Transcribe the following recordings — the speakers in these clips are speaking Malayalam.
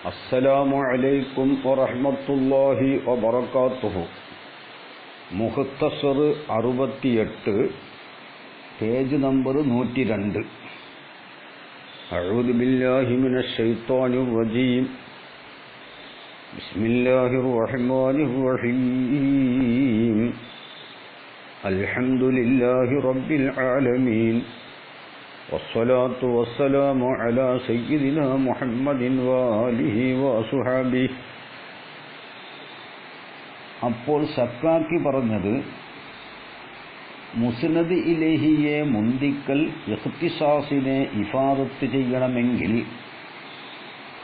അസ്സലാമു അലൈക്കും വറഹ്മത്തുള്ളാഹി വബറകാതുഹു. Muktsar 68, page number 102. അഊദു ബില്ലാഹി മിനശ് ശൈത്വാനിർ റജീം. ബിസ്മില്ലാഹിർ റഹ്മാനിർ റഹീം. അൽഹംദുലില്ലാഹി റബ്ബിൽ ആലമീൻ. വസ്സലാത്തു വസ്സലാമു അലാ സയ്യിദിനാ മുഹമ്മദിൻ വാലിഹി വഅസ്ഹാബിഹി. അപ്പോൾ സക്കാക്കി പറഞ്ഞത്, മുസ്നദ് ഇലൈഹിയെ മുന്തിക്കൽ ഇഖ്തിസാസിനെ ഇഫാദത്ത് ചെയ്യണമെങ്കിൽ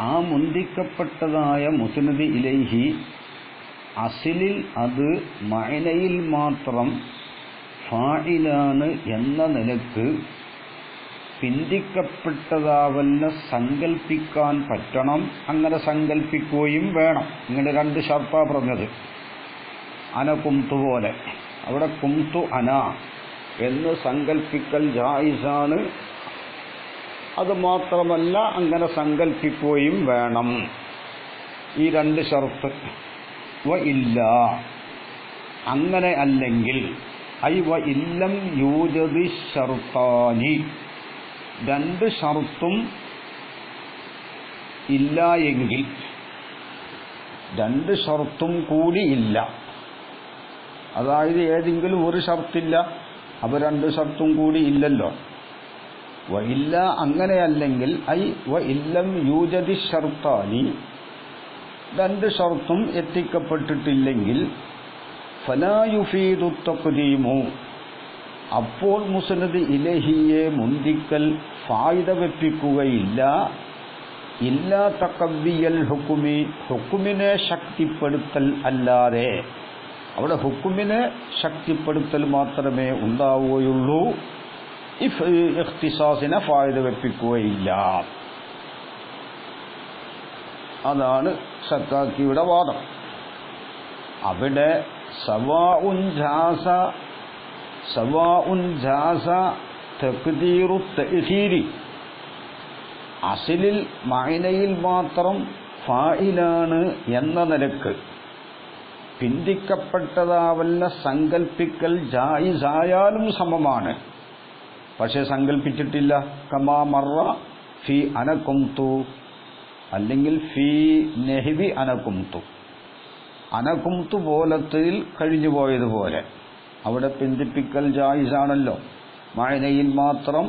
ആ മുന്തിക്കപ്പെട്ടതായ മുസ്നദ് ഇലൈഹി അസിലിൽ അത് മഅനയിൽ മാത്രം ഫാഇലാണ് എന്ന നിലക്ക് പിന്തിക്കപ്പെട്ടതാവല്ല സങ്കൽപ്പിക്കാൻ പറ്റണം. അങ്ങനെ സങ്കൽപ്പിക്കുകയും വേണം. ഇങ്ങനെ രണ്ട് ഷർത്താ പറഞ്ഞത്. അന കുംതു പോലെ അവിടെ കുംതു അന എന്ന് സങ്കൽപ്പിക്കൽ ജായിസാണ്. അത് മാത്രമല്ല, അങ്ങനെ സങ്കൽപ്പിക്കുകയും വേണം. ഈ രണ്ട് ഷർത്ത്. വ ഇല്ല, അങ്ങനെ അല്ലെങ്കിൽ, ഐ വ ഇല്ലം യൂജദി ഷർത്താനി, രണ്ട് ഷർത്തും ഇല്ല എങ്കിൽ, രണ്ട് ഷർത്തും കൂടി ഇല്ല. അതായത് ഏതെങ്കിലും ഒരു ഷർത്തില്ല, അപ്പോൾ രണ്ട് ഷർത്തും കൂടി ഇല്ലല്ലോ. വ ഇല്ല, അങ്ങനെയല്ലെങ്കിൽ, ഐ വ ഇല്ലം യൂജദി ഷർത്താനി, രണ്ട് ഷർത്തും എത്തിക്കപ്പെട്ടിട്ടില്ലെങ്കിൽ, ഫലാ യുഫീദു തഖ്ദീമു, അപ്പോൾ മുസ്നദ് ഇലൈഹിയെ മുന്തിക്കൽ ഫായിദ വെപ്പിക്കുകയില്ല. ഇല്ലാ തഖവ്വിയൽ ഹുക്മി, ഹുക്മിനെ ശക്തിപ്പെടുത്തൽ അല്ലാതെ. അവിടെ ഹുക്മിനെ ശക്തിപ്പെടുത്തൽ മാത്രമേ ഉണ്ടാവുകയുള്ളൂ. ഇഖ്തിസാസിനെ ഫായിദ വെപ്പിക്കുകയില്ല. അതാണ് സക്കാക്കിയുടെ വാദം. അവിടെ സവാഉൻ ജാസ തഖ്ദീറു തഅഖീരി, അസിലിൽ മഅനയിൽ മാത്രം ഫായിലാണ് എന്ന നിലക്ക് പിന്തിക്കപ്പെട്ടതാവല്ല സങ്കൽപ്പിക്കൽ ജായിസായാലും സമമാണ്. പക്ഷെ സങ്കൽപ്പിച്ചിട്ടില്ല. കമാ മറ ഫി അനകുംതു, അല്ലെങ്കിൽ ഫി നഹ്വി അനകുംതു, അനകുംതു പോലത്തിൽ കഴിഞ്ഞു പോയതുപോലെ. അവിടെ പിന്തിപ്പിക്കൽ ജായിസാണല്ലോ. മഅനയിൽ മാത്രം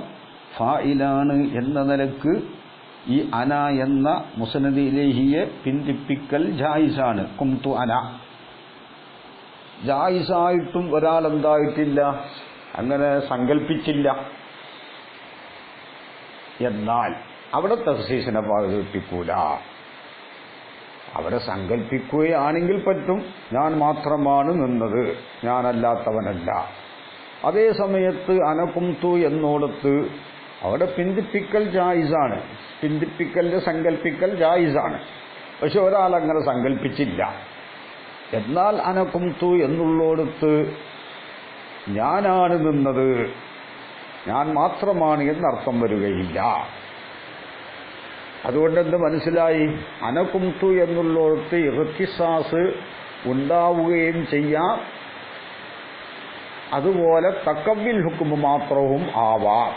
ഫായിലാണ് എന്ന നിലക്ക് ഈ അന എന്ന മുസ്നദ് ഇലൈഹിയെ പിന്തിപ്പിക്കൽ ജായിസാണ്. കുംതു അന ജായിസായിട്ടും ഒരാൾ എന്തായിട്ടില്ല, അങ്ങനെ സങ്കല്പിച്ചില്ല. എന്നാൽ അവിടെ തഖ്സീസിനെ പാലിപ്പിക്കൂല. അവിടെ സങ്കല്പിക്കുകയാണെങ്കിൽ പറ്റും, ഞാൻ മാത്രമാണ് നിന്നത്, ഞാനല്ലാത്തവനല്ല. അതേ സമയത്ത് അനകുംതു എന്നോടത്ത് അവിടെ പിന്തിപ്പിക്കൽ ജായിസാണ്, പിന്തിപ്പിക്കലിന്റെ സങ്കല്പിക്കൽ ജായിസാണ്. പക്ഷെ ഒരാൾ അങ്ങനെ സങ്കല്പിച്ചില്ല. എന്നാൽ അനകുംതു എന്നുള്ളോടത്ത് ഞാനാണ് നിന്നത്, ഞാൻ മാത്രമാണ് എന്നർത്ഥം വരികയില്ല. അതുകൊണ്ട് എന്ത് മനസ്സിലായി? അനകുംതു എന്നുള്ളോടത്ത് ഇഖ്തിസാസ് ഉണ്ടാവുകയും ചെയ്യാം, അതുപോലെ തഖവ്വിൽ ഹുക്മ് മാത്രവും ആവാം.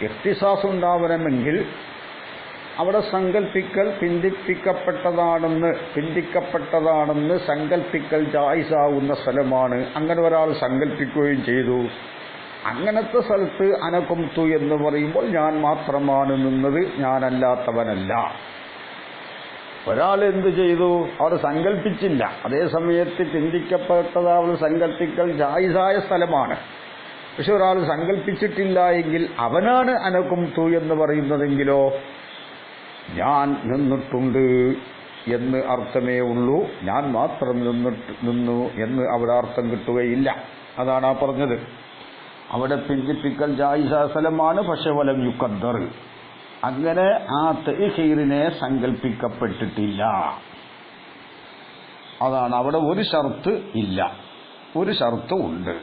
ഇഖ്തിസാസ് ഉണ്ടാവണമെങ്കിൽ അവിടെ സങ്കൽപ്പിക്കൽ പിന്തിക്കപ്പെട്ടതാണെന്ന് സങ്കൽപ്പിക്കൽ ജായിസാവുന്ന സ്ഥലമാണ്. അങ്ങനെ ഒരാൾ സങ്കൽപ്പിക്കുകയും ചെയ്തു. അങ്ങനത്തെ സ്ഥലത്ത് അനകുംതു എന്ന് പറയുമ്പോൾ ഞാൻ മാത്രമാണ് നിന്നത്, ഞാനല്ലാത്തവനല്ല. ഒരാൾ എന്ത് ചെയ്തു? അവർ സങ്കല്പിച്ചില്ല. അതേ സമയത്ത് പിന്തിക്കപ്പെട്ടതാവുന്ന സങ്കല്പിക്കൽ ജായിസായ സ്ഥലമാണ്. പക്ഷെ ഒരാൾ സങ്കല്പിച്ചിട്ടില്ല എങ്കിൽ അവനാണ് അനകുംതു എന്ന് പറയുന്നതെങ്കിലോ ഞാൻ നിന്നിട്ടുണ്ട് എന്ന് അർത്ഥമേ ഉള്ളൂ, ഞാൻ മാത്രം നിന്നു എന്ന് അവിടെ അർത്ഥം കിട്ടുകയില്ല. അതാണ് ആ പറഞ്ഞത്. അവിടെ പിന്തിപ്പിക്കൽ ജായിസായ സ്ഥലമാണ്. പക്ഷെ വലം യുഖദ്ദർ, അങ്ങനെ ആ തഅഖീറിനെ സങ്കല്പിക്കപ്പെട്ടിട്ടില്ല. അതാണ് അവിടെ ഒരു ഷർത്ത് ഇല്ല, ഒരു ഷർത്ത് ഉണ്ട്.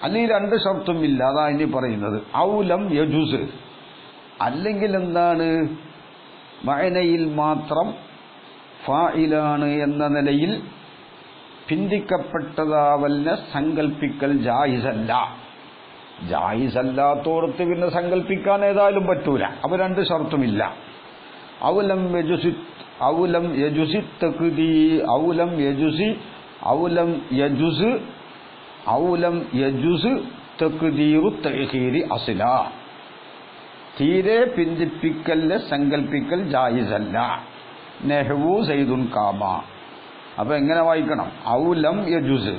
അല്ലെങ്കിൽ രണ്ട് ഷർത്തും ഇല്ല. അതാ ഇനി പറയുന്നത്. ഔലം യജുസ്, അല്ലെങ്കിൽ എന്താണ് മഅനയിൽ മാത്രം ഫായിലാണ് എന്ന നിലയിൽ പിന്തിക്കപ്പെട്ടതാവലിനെ സങ്കല്പിക്കൽ ജായിസല്ല. ജായിസല്ലാത്തോടത്ത് പിന്നെ സങ്കല്പിക്കാൻ ഏതായാലും പറ്റൂല. അവ രണ്ട് ഷർത്തുമില്ല. ഔലം യജുസ് തഖ്ദീറു തഅഖീരി അസ്ല. തീരെ പിന്തിപ്പിക്കലിനെ സങ്കല്പിക്കൽ ജായിസല്ല. നഹ്വു സൈദുൻ കാമ. അപ്പൊ എങ്ങനെ വായിക്കണം? ഔലം യജുസ്,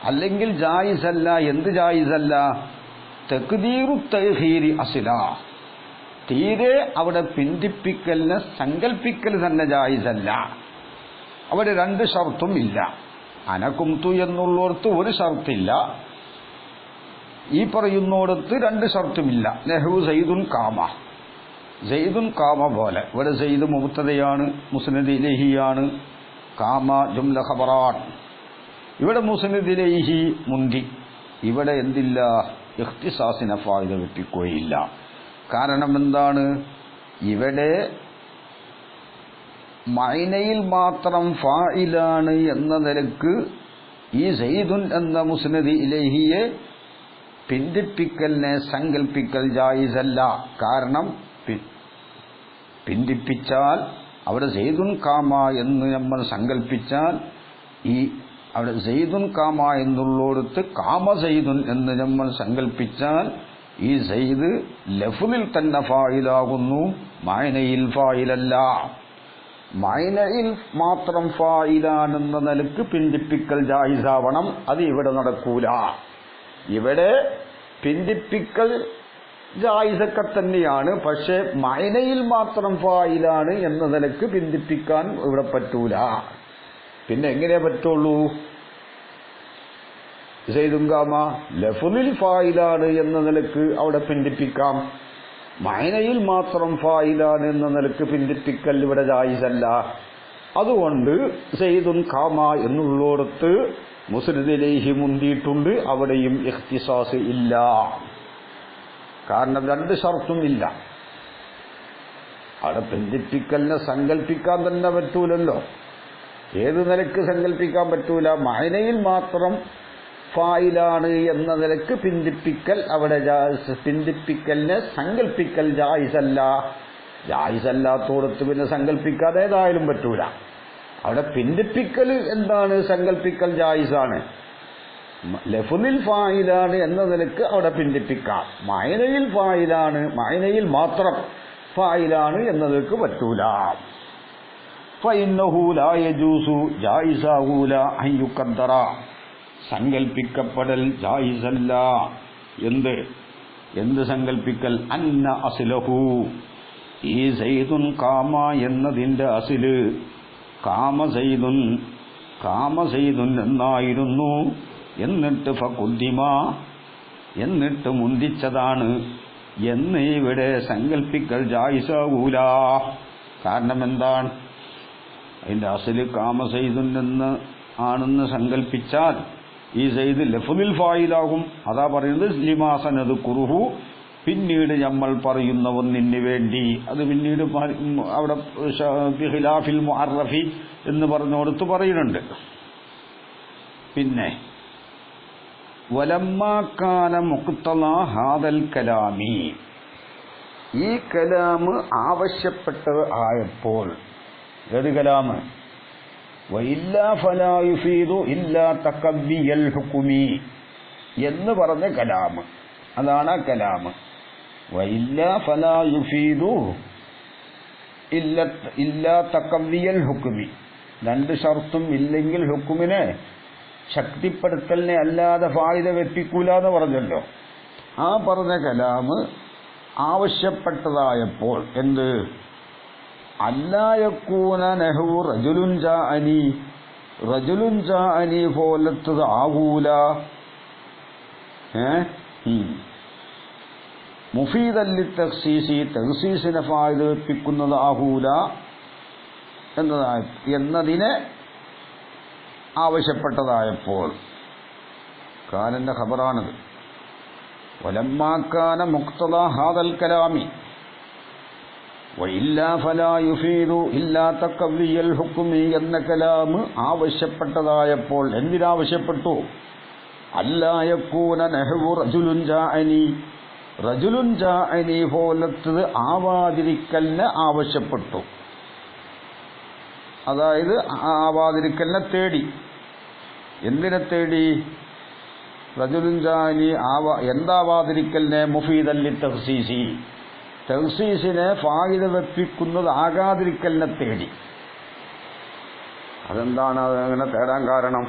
അല്ലെങ്കിൽ ജായിസല്ല. എന്ത് ജായിസല്ല? തഖ്ദീറു തഅഖീരി അസ്ല. തീരെ അവിടെ പിന്തിപ്പിക്കലിനെ സങ്കല്പിക്കൽ തന്നെ ജായിസല്ല. അവിടെ രണ്ട് ഷർത്തും ഇല്ല. അനകുംതു എന്നുള്ളോടത്ത് ഒരു ഷർത്തില്ല, ഈ പറയുന്നോടത്ത് രണ്ട് ഷർത്തുമില്ല. നഹ്വു സൈദുൻ കാമ. സൈദുൻ കാമ പോലെ. ഇവിടെ സൈദ് മുബ്തദയാണ്, മുസ്നദ് ഇലൈഹിയാണ്. കാമ ജുംല ഖബറാൻ. ഇവിടെ മുസ്നദ് ഇലൈഹി മുന്തി. ഇവിടെ എന്തില്ല? ഇഖ്തിസാസിനെ ഫായിദ വെപ്പിക്കുകയില്ല. കാരണം എന്താണ്? ഇവിടെ മഅനയിൽ മാത്രം ഫായിലാണ് എന്ന നിലക്ക് ഈ സൈദുൻ എന്ന മുസ്നദ് ഇലൈഹിയെ പിന്തിപ്പിക്കലിനെ സങ്കല്പിക്കൽ ജായിസല്ല. കാരണം പിന്തിപ്പിച്ചാൽ അവിടെ സൈദുൻ കാമ എന്ന് നമ്മൾ സങ്കല്പിച്ചാൽ, ഈ അവിടെ സൈദുൻ കാമ എന്നുള്ളോടത്ത് കാമ സൈദുൻ എന്ന് നമ്മൾ സങ്കല്പിച്ചാൽ ഈ സൈദ് ലഫ്ളിൽ തന്നെ ഫായിലാകുന്നു, മഅനയിൽ ഫായിലല്ല. മഅനയിൽ മാത്രം ഫായിലാണെന്ന നിലക്ക് പിന്തിപ്പിക്കൽ ജായിസാവണം. അത് ഇവിടെ നടക്കൂല. ഇവിടെ പിന്തിപ്പിക്കൽ ജായിസൊക്കെ തന്നെയാണ്, പക്ഷെ മഅനയിൽ മാത്രം ഫായിലാണ് എന്ന നിലക്ക് പിന്തിപ്പിക്കാൻ ഇവിടെ പറ്റൂല. പിന്നെ എങ്ങനെ പറ്റുള്ളൂ? സൈദുൻ കാമ ലഫ്ളിൽ ഫായിലാണ് എന്ന നിലക്ക് അവിടെ പിന്തിപ്പിക്കാം. മഅനയിൽ മാത്രം ഫായിലാണ് എന്ന നിലക്ക് പിന്തിപ്പിക്കൽ ഇവിടെ ജായിസല്ല. അതുകൊണ്ട് സൈദുൻ കാമ എന്നുള്ളോടത്ത് മുസ്നദ് ഇലൈഹി മുന്തിയിട്ടുണ്ട്, അവിടെയും ഇഖ്തിസാസ് ഇല്ല. കാരണം രണ്ട് ഷർത്തും ഇല്ല. അവിടെ പിന്തിപ്പിക്കലിനെ സങ്കല്പിക്കാൻ തന്നെ പറ്റൂലല്ലോ. ഏത് നിലക്ക് സങ്കല്പിക്കാൻ പറ്റൂല? മഅനയിൽ മാത്രം ഫായിലാണ് എന്ന നിലക്ക് പിന്തിപ്പിക്കൽ അവിടെ പിന്തിപ്പിക്കലിനെ സങ്കല്പിക്കൽ ജായിസല്ല. ജായിസല്ലാത്തോടത്ത് പിന്നെ സങ്കല്പിക്കാതെ ഏതായാലും പറ്റൂല. അവിടെ പിന്തിപ്പിക്കൽ എന്താണ്? സങ്കല്പിക്കൽ ജായിസാണ്. ലഫ്ളിൽ ഫായിലാണ് എന്ന നിലക്ക് അവിടെ പിന്തിപ്പിക്കാം. മഅനയിൽ ഫായിലാണ്, മഅനയിൽ മാത്രം ഫായിലാണ് എന്ന നിലക്ക് പറ്റൂല. ഫഇന്നഹു ലാ യജൂസു ജായിസാകൂല അൻ യുഖദ്ദറ. സങ്കല്പിക്കപ്പെടൽ ജായിസല്ല. എന്ത് സങ്കല്പിക്കൽ? അന്ന അസ്ലഹു, ഈ സൈദുൻ കാമ എന്നതിന്റെ അസ്ല് കാമ സൈദുൻ എന്നായിരുന്നു. എന്നിട്ട് ഫഖുദ്ദിമ, എന്നിട്ട് മുന്തിച്ചതാണ് എന്ന് ഇവിടെ സങ്കല്പിക്കൽ ജായിസാകൂല. കാരണം എന്താണ്? അതിന്റെ അസ്ല് കാമ സൈദുൻ എന്ന് ആണെന്ന് സങ്കല്പിച്ചാൽ ഈ സൈദ് ലഫ്ളിൽ ഫായിലാകും. അതാ പറയുന്നത് ലിമാ സനദ്കുറുഹു, പിന്നീട് നമ്മൾ പറയുന്ന ഒന്നിന് വേണ്ടി. അത് പിന്നീട് അവിടെ ഖിലാഫിൽ മുഅറഫി എന്ന് പറഞ്ഞോടത്ത് പറയുന്നുണ്ട്. പിന്നെ വലമ്മാ കാന മുഖ്തള ഹാദൽ കലാമി, ഈ കലാമ് ആവശ്യപ്പെട്ടത് ആയപ്പോൾ. ഏത് കലാമ്? വഇല്ലാ ഫലാ യുഫീദു ഇല്ലാ തഖബ്ബിയൽ ഹുക്മി എന്ന് പറഞ്ഞ കലാമ്. അതാണ് ആ കലാമ്. വഇല്ലാ ഫലാ യുഫീദു ഇല്ലാ തഖബ്ബിയൽ ഹുക്മി. രണ്ട് ഷർത്തും ഇല്ലെങ്കിൽ ഹുക്മിനെ ശക്തിപ്പെടുത്തലിനെ അല്ലാതെ ഫായിദ വെപ്പിക്കൂല എന്ന് പറഞ്ഞല്ലോ. ആ പറഞ്ഞ കലാമ് ആവശ്യപ്പെട്ടതായപ്പോൾ എന്ത്? അല്ലായക്കൂന നഹു റജുലുൻ ജാഅനി പോലത്തത് ആകൂല. മുഫീദല്ലി തഖ്സീസി, തഖ്സീസിനെ ഫായിദ വെപ്പിക്കുന്നത് ആകൂല എന്നതിനെ ആവശ്യപ്പെട്ടതായപ്പോൾ. കാലന്റെ ഖബറാണത്. വലമ്മാ കാന മുഖ്തദ ഹാദൽ കലാമി, വഇല്ലാ ഫലാ യുഫീദു ഇല്ലാ തഖവ്വിയൽ ഹുക്മി എന്ന കലാം ആവശ്യപ്പെട്ടതായപ്പോൾ എന്തിനാവശ്യപ്പെട്ടു? അല്ലാ യകൂന നഹ്വു റജുലുൻ ജാഅനി, റജുലുൻ ജാഅനി പോലത്തത് ആവാതിരിക്കലിനെ ആവശ്യപ്പെട്ടു. അതായത് ആവാതിരിക്കലിനെ തേടി. എന്തിനെ തേടി? റജുലുൻ ജാഅനി എന്താവാതിരിക്കലിനെ? മുഫീദൻ ലിത്തഖ്സീസി, തഖ്സീസിനെ ഫായിദ വെപ്പിക്കുന്നത് ആകാതിരിക്കലിനെ തേടി. അതെന്താണ് അങ്ങനെ തേടാൻ കാരണം?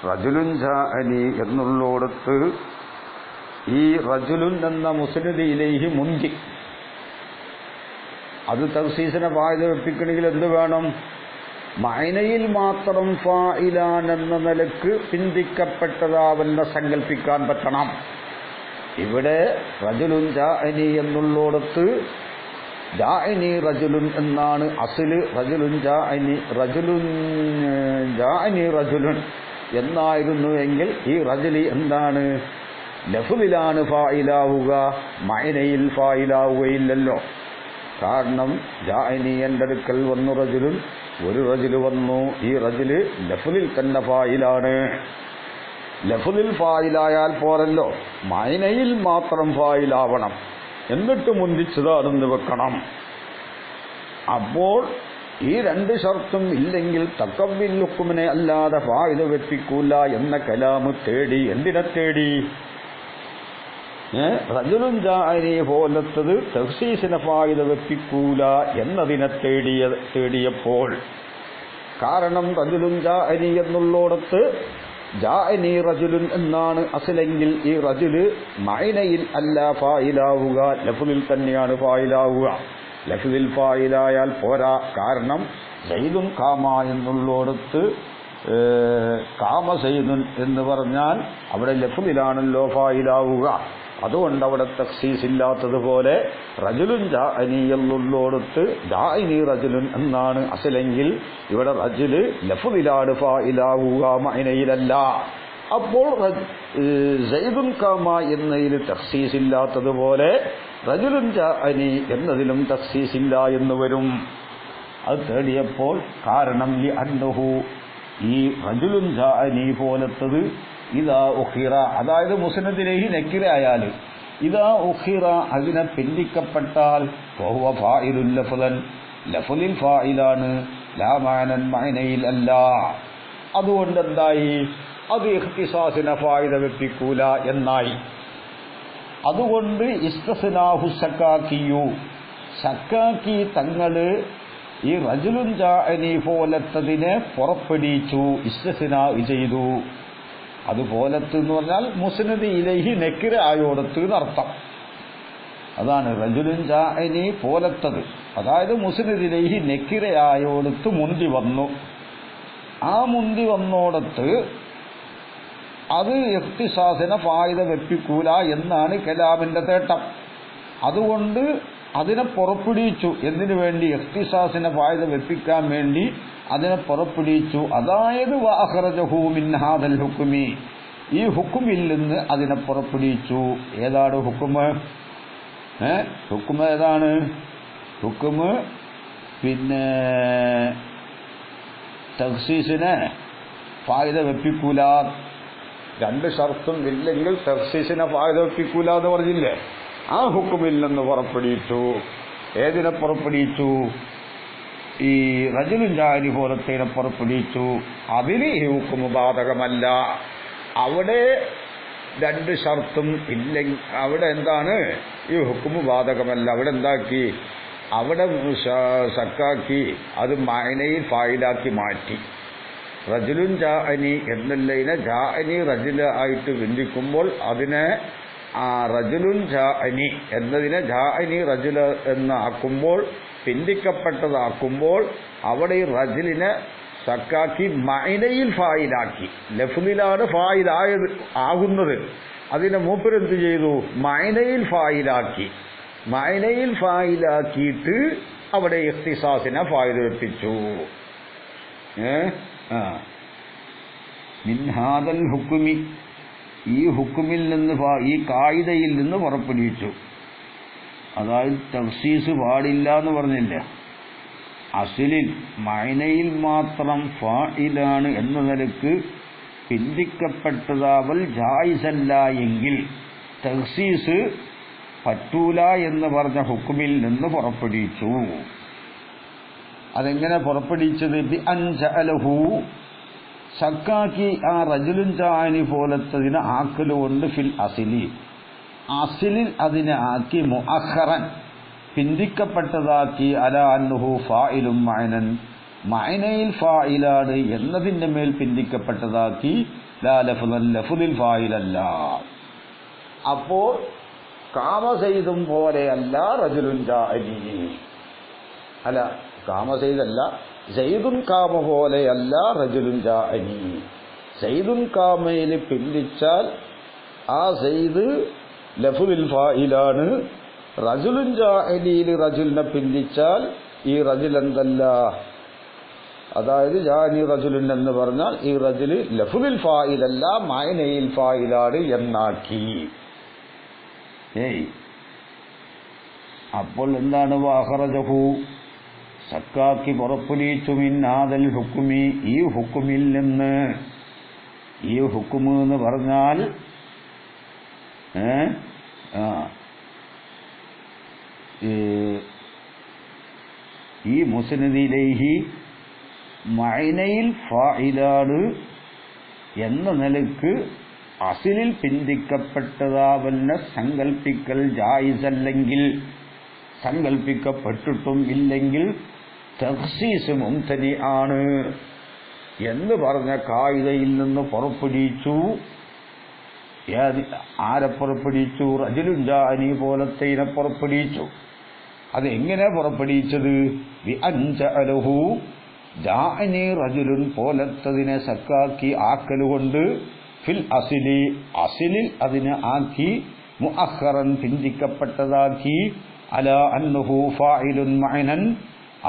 റജുലുൻ ജാഅനി എന്നുള്ളോടത്ത് ഈ റജുലുൻ എന്ന മുസ്നദ് ഇലൈഹി മുന്തി, അത് തഖ്സീസിനെ ഫായിദ വെപ്പിക്കണമെങ്കിൽ എന്ത് വേണം? മഅനയിൽ മാത്രം ഫായിലാൻ എന്ന നിലക്ക് ചിന്തിക്കപ്പെട്ടതാവെന്ന് സങ്കല്പിക്കാൻ പറ്റണം. ഇവിടെ റജുലുൻ ജാഅനി എന്നുള്ളോടത്ത് ജാഅനി റജുലുൻ എന്നാണ് അസ്ല്. റജുലുൻ ജാഅനി റജുലുൻ എന്നായിരുന്നു എങ്കിൽ ഈ റജുലി എന്താണ്? ലഫ്ളിലാണ് ഫായിലാവുക, മഅനയിൽ ഫായിലാവുകയില്ലല്ലോ. കാരണം ജാഅനി എൻ്റെ അടുക്കൽ വന്നു റജുലുൻ, ഒരു റജുല് വന്നു. ഈ റജുല് ലഫ്ളിൽ തന്നെ ഫായിലാണ്. ലഫ്ളിൽ ഫായിലായാൽ പോരല്ലോ, മഅനയിൽ മാത്രം ഫായിലാവണം. എന്നിട്ട് മുന്തിച്ചതാണെന്ന് വെക്കണം. അപ്പോൾ ഈ രണ്ട് ഷർത്തും ഇല്ലെങ്കിൽ തഖവ്വിൽ ഹുക്മിനെ അല്ലാതെ ഫായിദ വെപ്പിക്കൂല എന്ന കലാമ് തേടി. എന്തിനെ തേടി? റജുലുൻ ജാഅനി പോലത്തത് തഖ്സീസിനെ ഫായിദ വെപ്പിക്കൂല എന്നതിനെ തേടിയപ്പോൾ, കാരണം റജുലുൻ ജാഅനി എന്നുള്ളോടത്ത് ജാഅനി റജുലുൻ എന്നാണ് അസ്ലെങ്കിൽ ഈ റജുല് മഅനയിൽ അല്ല ഫായിലാവുക, ലഫ്ളിൽ തന്നെയാണ് ഫായിലാവുക. ലഫ്ളിൽ ഫായിലായാൽ പോരാ. കാരണം സൈദുൻ കാമ എന്നുള്ളോടത്ത് കാമ സൈദുൻ എന്ന് പറഞ്ഞാൽ അവിടെ ലഫ്ളിലാണല്ലോ ഫായിലാവുക. അതുകൊണ്ട് അവിടെ തഖ്സീസ് ഇല്ലാത്തതുപോലെ റജുലുൻ ജാഅനി എന്നുള്ളോടത്ത് ജാഅനി റജുലുൻ എന്നാണ് അസ്ലെങ്കിൽ ഇവിടെ റജുല് ലഫ്ളിലാണ് ഫായിലാവുക, മഅനയിലല്ല. അപ്പോൾ സൈദുൻ കാമ എന്നതിൽ തഖ്സീസ് ഇല്ലാത്തതുപോലെ റജുലുൻ ജാഅനി എന്നതിലും തഖ്സീസ് ഇല്ല എന്ന് വരും. അത് തേടിയപ്പോൾ കാരണം ലിഅന്നഹു ഈ റജുലുൻ ജാഅനി പോലത്തത് ഇദാ ഉഖിറ, അതായത് മുസ്നദിലേഹി നക്കിറ ആയാൽ ഇദാ ഉഖിറ അതിനെ പിന്തിക്കപ്പെട്ടാൽ വഹുവ ഫായിലുൻ ലഫ്ളൻ, ലഫ്ളിൽ ഫായിലാണ്, ലാ മഅനൻ മഅനയിൽ അല്ല. അതുകൊണ്ട് എന്തായി? അത് ഇഖ്തിസാസിനെ ഫായിദ വെപ്പിക്കൂല എന്നായി. അതുകൊണ്ട് ഇസ്തസ്നാഹു സക്കാക്കിയു, സക്കാക്കി തങ്ങള് ഈ റജുലുൻ ജാഅനി പോലത്തതിനെ പുറപ്പെടുവിച്ചു, ഇസ്തസ്നാ ചെയ്തു. അതുപോലത്ത് എന്ന് പറഞ്ഞാൽ മുസ്നദ് ഇലൈഹി നക്കിറ ആയോടത്ത് എന്നർത്ഥം. അതാണ് റജുലുൻ ജാഅനി പോലത്തത്. അതായത് മുസ്നദ് ഇലൈഹി നക്കിറ ആയോടത്ത് മുന്തി വന്നു. ആ മുന്തി വന്നോടത്ത് അത് ഇഖ്തിസാസിനെ ഫായിദ വെപ്പിക്കൂല എന്നാണ് കലാമിന്റെ തേട്ടം. അതുകൊണ്ട് അതിനെ പുറപ്പെടുവിച്ചു. എന്തിനു വേണ്ടി? ഇഖ്തിസാസിനെ ഫായിദ വെപ്പിക്കാൻ വേണ്ടി അതിനെ പുറപ്പെടുവിച്ചു. അതായത് വഅഖറജഹു മിൻ ഹാദൽ ഹുക്മി, ഈ ഹുക്മിൽ നിന്ന് അതിനെ പുറപ്പെടുവിച്ചു. ഏതാണ് ഹുക്മ്? ഹുക്മ് ഏതാണ്? ഹുക്മ് പിന്നെ തഖ്സീസിനെ ഫായിദ വെപ്പിക്കൂല, രണ്ട് ഷർത്തും ഇല്ലെങ്കിൽ തഖ്സീസിനെ ഫായിദ വെപ്പിക്കൂല എന്ന് പറഞ്ഞില്ലേ? ആ ഹുക്മിൽ നിന്ന് പുറപ്പെടുവിച്ചു. ഏതിനെ പുറപ്പെടുവിച്ചു? ഈ റജുലുൻ ജാഅനി പോലത്തേനെ പുറപ്പെടുവിച്ചു. അതിന് ഈ ഹുക്മ് ബാധകമല്ല. അവിടെ രണ്ട് ഷർത്തും ഇല്ലെങ്കിൽ അവിടെ എന്താണ്? ഈ ഹുക്മ് ബാധകമല്ല. അവിടെ എന്താക്കി? അവിടെ സക്കാക്കി അത് മഅനയിൽ ഫായിലാക്കി മാറ്റി. റജുലുൻ ജാഅനി എന്നുള്ളതിനെ ജാഅനി റജുല ആയിട്ട് ബന്ധിക്കുമ്പോൾ അതിനെ റജുലുൻ ജാഅനി എന്നതിനെ ജാഅനി റജുല എന്നാക്കുമ്പോൾ, പിന്തിക്കപ്പെട്ടതാക്കുമ്പോൾ അവിടെ ഈ റജുലിനെ സക്കാക്കി മഅനയിൽ ഫായിലാക്കി. ലഫ്ളിലാണ് ഫായിലായത് ആകുന്നത്. അതിനെ മൂപ്പരെന്ത് ചെയ്തു? മഅനയിൽ ഫായിലാക്കി. മഅനയിൽ ഫായിലാക്കിയിട്ട് അവിടെ ഇഖ്തിസാസിനെ ഫായിദ വെപ്പിച്ചു. മിൻ ഹാദൽ ഹുക്മി, ഈ ഹുക്മിൽ നിന്ന്, ഈ കായിദയിൽ നിന്ന് പുറപ്പെടുവിച്ചു. അതായത് തഖ്സീസ് പാടില്ല എന്ന് പറഞ്ഞില്ല. അസ്ലിൽ മഅനയിൽ മാത്രം ഫാഇലാണ് എന്ന നിലക്ക് പിന്തിക്കപ്പെട്ടതാവൽ ജായിസല്ല എങ്കിൽ തഖ്സീസ് പറ്റൂല എന്ന് പറഞ്ഞ ഹുക്കുമിൽ നിന്ന് പുറപ്പെടുവിച്ചു. അതെങ്ങനെ പുറപ്പെടുവിച്ചത്? ബി അൻ ജഅലഹു, സക്കാക്കി ആ റജുലുൻ ജാഅനി പോലത്തതിനെ ആക്കലുകൊണ്ട് ഫിൽ അസ്ലി, അസ്ലിൽ അതിനെ ആക്കി മുഅഖറൻ പിന്തിക്കപ്പെട്ടതാക്കി, അല അന്നഹു ഫായിലും മഅനൻ, മഅനയിൽ ഫായിലാണ് എന്നതിന്റെ മേൽ പിന്തിക്കപ്പെട്ടതാക്കി, ലാ ലഫ്ളൻ ലഫ്ളിൽ ഫായിലല്ല. അപ്പോൾ കാമസൈദും പോലെയല്ല റജുലുൻ ജാഅനി, അല്ല കാമസൈദല്ല, സൈദുൻ കാമ പോലെയല്ല റജുലുൻ ജാഅനി. സൈദുൻ കാമയിൽ പിന്തിച്ചാൽ ആ സൈദ് ലഫ്ളിൽ ഫായിലാണ്. റജുലുൻ ജാഅനിയിൽ റജുലിനെ പിന്തിച്ചാൽ ഈ റജുൽ എന്തല്ല, അതായത് ജാഅനി റജുലുൻ എന്ന് പറഞ്ഞാൽ ഈ റജുല് ലഫ്ളിൽ ഫായിലല്ല മഅനയിൽ ഫായിലാണ് എന്നാക്കി. അപ്പോൾ എന്താണ്? വഅഖറജഹു, സക്കാക്കി പുറപ്പെടുവിച്ചു, മിൻ ഹാദൽ ഹുക്മി, ഈ ഹുക്കുമിൽ നിന്ന്. ഈ ഹുക്കുമ് എന്ന് പറഞ്ഞാൽ ഈ മുസ്നദിലൈഹി മഅനയിൽ ഫായിലാണ് എന്ന നിലക്ക് അസ്ലിൽ പിന്തിക്കപ്പെട്ടതാവല്ല സങ്കൽപ്പിക്കൽ ജായിസല്ലെങ്കിൽ, സങ്കൽപ്പിക്കപ്പെട്ടിട്ടും ഇല്ലെങ്കിൽ തഖ്സീസ് മുംതനി ആണ് എന്ന് പറഞ്ഞ കായിദയിൽ നിന്ന് പുറപ്പെടുവിച്ചു. ആരെ പുറപ്പെടുവിച്ചു? റജുലുൻ ജാഅനി പോലത്തതിനെ പുറപ്പെടുവിച്ചു. അതെങ്ങനെ പുറപ്പെടുവിച്ചത്? ബി അൻ ജഅലഹു, ജാഅനി റജുലുൻ പോലത്തതിനെ സക്കാക്കി ആക്കലുകൊണ്ട് ഫിൽ അസ്ലി, അസ്ലിൽ അതിനെ ആക്കി, മുഅഖറൻ പിന്തിക്കപ്പെട്ടതാക്കി, അല അന്നഹു ഫായിലുൻ മഅനൻ,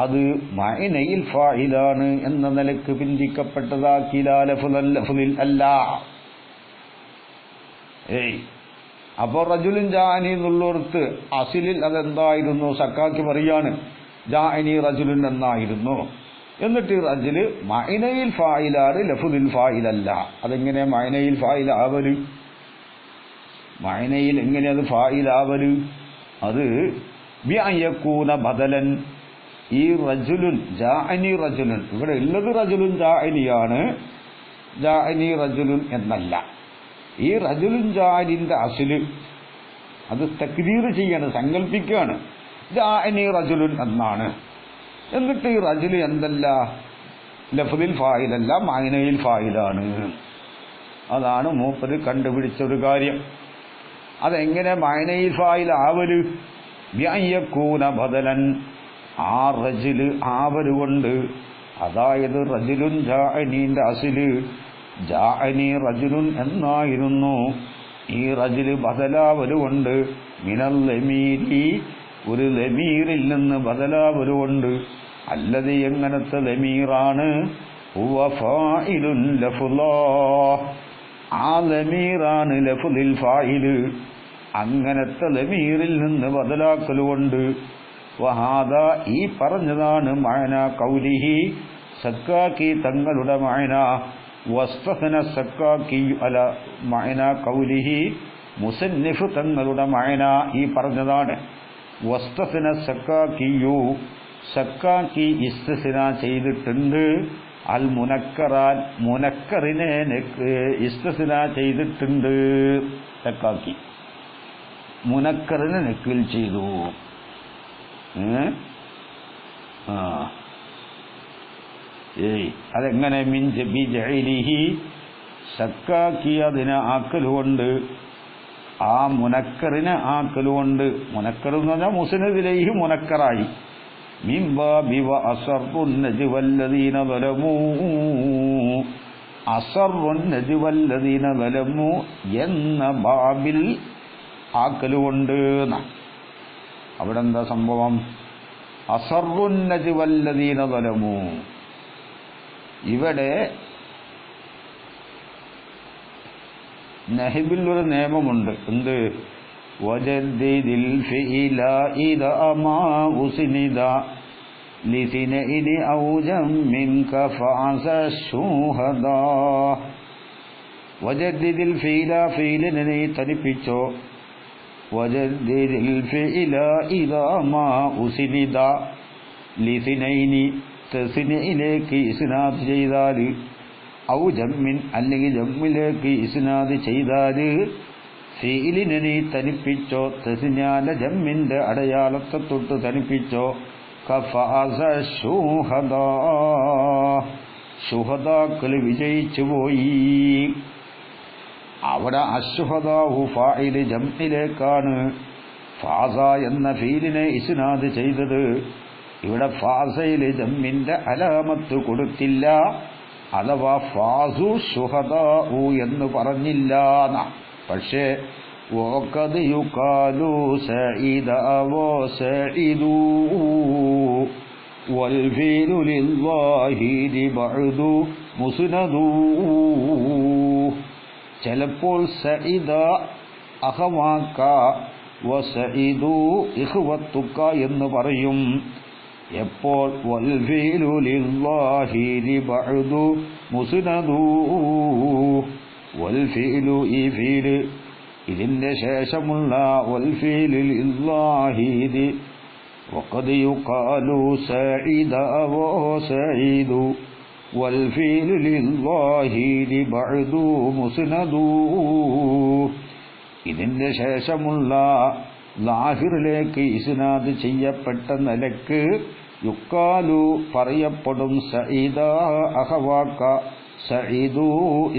അത് മഅനയിൽ ഫായിലാണ് എന്ന നിലക്ക് പിന്തിക്കപ്പെട്ടതാക്കി, ലാ ലഫ്ളൻ ലഫ്ളിൽ അല്ല. അപ്പോൾ റജുലുൻ ജാഅനി എന്നുള്ളടത്ത് അസ്ലിൽ അതെന്തായിരുന്നു? സക്കാക്കി പറയാണ് ജാഅനി റജുലുൻ എന്നായിരുന്നു. എന്നിട്ട് റജുല് മഅനയിൽ ഫായിലാണ്, ലഫ്ളിൽ ഫായിലല്ല. അതെങ്ങനെ മഅനയിൽ ഫായിലാവല്? മഅനയിൽ എങ്ങനെ അത് ഫായിലാവല്? അത് ബി അൻ യകൂന ബദലൻ, ഈ റജുലുൻ ജാഅനി റജുലുൻ, ഇവിടെ ഉള്ളത് റജുലുൻ ജാഅനിയാണ്, ജാഅനി റജുലുൻ എന്നല്ല. ഈ റജുലുൻ ജാഅനിന്റെ അസ്ല് അത് തക്ദീർ ചെയ്യാണ്, സങ്കല്പിക്കുകയാണ്, ജാഅനി റജുലുൻ എന്നാണ്. എന്നിട്ട് ഈ റജുല് എന്തല്ല? ലഫ്ളിൽ ഫായിലല്ല, മഅനയിൽ ഫായിലാണ്. അതാണ് മൂപ്പര് കണ്ടുപിടിച്ച ഒരു കാര്യം. അതെങ്ങനെ മഅനയിൽ ഫായിൽ ആവല്? ബി അൻ യകൂന ബദലൻ, ആ റജുല് ആവലുകൊണ്ട്, അതായത് റജുലുൻ ജാഅനീന്റെ അസ്ല് ജാഅനി റജുലുൻ എന്നായിരുന്നു. ഈ റജുല് ബദലാവലുകൊണ്ട്, മിനൽ ലമീരി, ഒരു ലമീറിൽ നിന്ന് ബദലാവലുകൊണ്ട്, അല്ലത് എങ്ങനത്തെ ലമീറാണ്? ഹുവ ഫായിലുൻ ലഫ്ളാ, ആ ലമീറാണ് ലഫ്ളിൽ ഫായില്, അങ്ങനത്തെ ലമീറിൽ നിന്ന് ബദലാക്കലുകൊണ്ട്. വഹാദ, ഈ പറഞ്ഞതാണ് മഅന ഖൗലിഹി, സക്കാക്കി തങ്ങളുടെ മഅന, വസ്തസ്ന സക്കാക്കി അല മഅന ഖൗലിഹി, മുസന്നിഫ് തങ്ങളുടെ മഅന ഈ പറഞ്ഞതാണ്. വസ്തസ്ന സക്കാക്കിയു, സക്കാക്കി ഇസ്തിസ്ന ചെയ്തിട്ടുണ്ട്, അൽ മുനക്കറാൻ, മുനക്കറിനെ ഇസ്തിസ്ന ചെയ്തിട്ടുണ്ട്. സക്കാക്കി മുനക്കറിനെ നക്കിൽ ചെയ്തു. അതെങ്ങനെ? മിൻ ബി ജഅലിഹി, സക്കാക്കി അതിനെ ആക്കലുകൊണ്ട്, ആ മുനക്കറിനെ ആക്കലുകൊണ്ട്. മുനക്കർ എന്ന് പറഞ്ഞാൽ മുസ്നദിലൈഹി മുനക്കറായി. മിൻ ബാബി വ അസറുൻ നജ്വല്ലദീന ളലമൂ, അസറുൻ നജ്വല്ലദീന ളലമൂ എന്ന ബാബിൽ ആക്കലുകൊണ്ട്. അവിടെ എന്താ സംഭവം? അസറുൻ നജ്വല്ലദീന ളലമൂ. ഇവിടെ നഹ്ബിൽ ഒരു നിയമമുണ്ട്. എന്ത്? وجدد الفعل إذا ما أسند لثنين أو جم كفعس الشهداء وجدد الفعل فعلനെ തനിപ്പിച്ചോ وجدد الفعل إذا ما أسند لثنين തസ്നയിലേക്ക് ഇസ്നാദ് ചെയ്താൽ ഔ ജമ്മിൻ അല്ലെങ്കിൽ ജമ്മിലേക്ക് ഇസ്നാദ് ചെയ്താൽ ഫീലിനെ നീ തനിപ്പിച്ചോ തസ്നാല ജമ്മിന്റെ അടയാളത്തെ തൊട്ട് തനിപ്പിച്ചോ കഫഅസ ശുഹദാ ശുഹദാക്കൾ വിജയിച്ചു പോയി. അവിടെ അശ്ഹദാഹു ഫാഇൽ ജമ്മിലേക്കാണ് ഫാസ എന്ന ഫീലിനെ ഇസ്നാദ് ചെയ്തത്. ഇവിടെ ഫാസയിൽ ജമ്മിന്റെ അലാമത്ത് കൊടുത്തില്ല, അഥവാ ഫാസു ശുഹദാഉ എന്ന് പറഞ്ഞില്ല. പക്ഷേ വഖദ് യുഖാലു സഈദ വസഈദു വൽ ഫീലു ലില്ലാഹി ബഅദു മുസ്നദു. ചിലപ്പോൾ സഈദ അഖവാക വസഈദു ഇഖ്വത്തുക എന്ന് പറയും. എപ്പോൾ വൽ ഫീലു ലില്ലാഹി ബഅദു മുസ്നദു. വൽ ഫീലു ഈ ഫീൽ ഇതിന്റെ ശേഷമുള്ള വൽ ഫീലു ലില്ലാഹി വഖദ് യുഖാലു സഈദ വസഈദു വൽ ഫീലു ലില്ലാഹി ബഅദു മുസ്നദു. ഇതിന്റെ ശേഷമുള്ള ലാഹിറിലേക്ക് ഇസ്നാദ് ചെയ്യപ്പെട്ട നിലക്ക് യുക്കാലു പറയപ്പെടും സഈദ അഖവാക സഈദു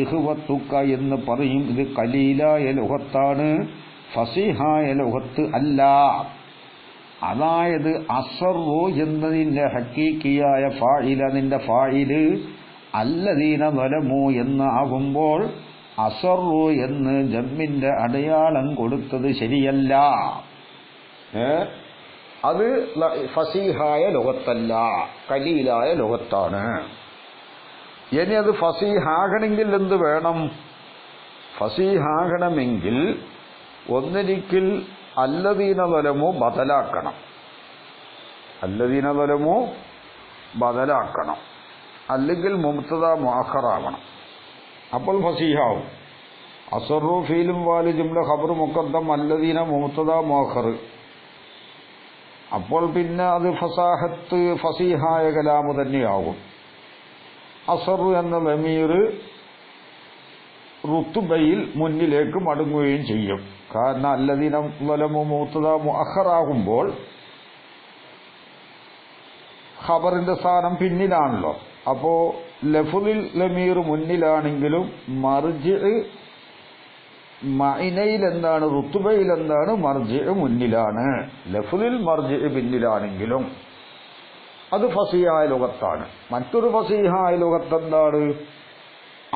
ഇഖ്വത്തുക എന്ന് പറയും. ഇത് ഖലീലായ ലുഗത്താണ്, ഫസീഹായ ലുഗത്ത് അല്ല. അതായത് അസ്റു എന്നതിന്റെ ഹഖീഖിയായ ഫാഇല നിന്റെ ഫാഇല് അല്ലദീന വലമു എന്ന് ആകുമ്പോൾ അസ്റു എന്ന് ജമ്മിന്റെ അടയാളം കൊടുത്തത് ശരിയല്ല. അത് ഫസീഹായ ലുഗത്തല്ല, ഖലീലായ ലുഗത്താണ്. ഇനി അത് ഫസീഹാകണമെങ്കിൽ എന്ത് വേണം? ഫസീഹാകണമെങ്കിൽ ഒന്നിരിക്കൽ അല്ലദീന വലമു ബദലാക്കണം, അല്ലദീന വലമു ബദലാക്കണം, അല്ലെങ്കിൽ മുബ്തദ മുഅഖറാവണം. അപ്പോൾ ഫസീഹാവും. അസ്റു ഫീലും വാലി ജുംല ഖബർ മുഖദ്ദം അല്ലദീന മുബ്തദ മുഅഖർ. അപ്പോൾ പിന്നെ അത് ഫസാഹത്ത് ഫസീഹായ കലാമു തന്നെയാകും. അസ്റു എന്ന ലമീർ റുത്തുബയിൽ മുന്നിലേക്ക് മടങ്ങുകയും ചെയ്യും. കാരണം അല്ലദീന വലമു മുബ്തദ മുഅഖറാകുമ്പോൾ ഖബറിന്റെ സ്ഥാനം പിന്നിലാണല്ലോ. അപ്പോ ലഫ്ളിൽ ലമീർ മുന്നിലാണെങ്കിലും മർജിഅ് മഅനയിൽ എന്താണ്, റുതുബയിൽ എന്താണ്, മർജിഅ് മുന്നിലാണ്. ലഫ്ളിൽ മർജിഅ് പിന്നിലാണെങ്കിലും അത് ഫസീഹായ ലുഗത്താണ്. മറ്റൊരു ഫസീഹായ ലുഗത്ത് എന്താണ്?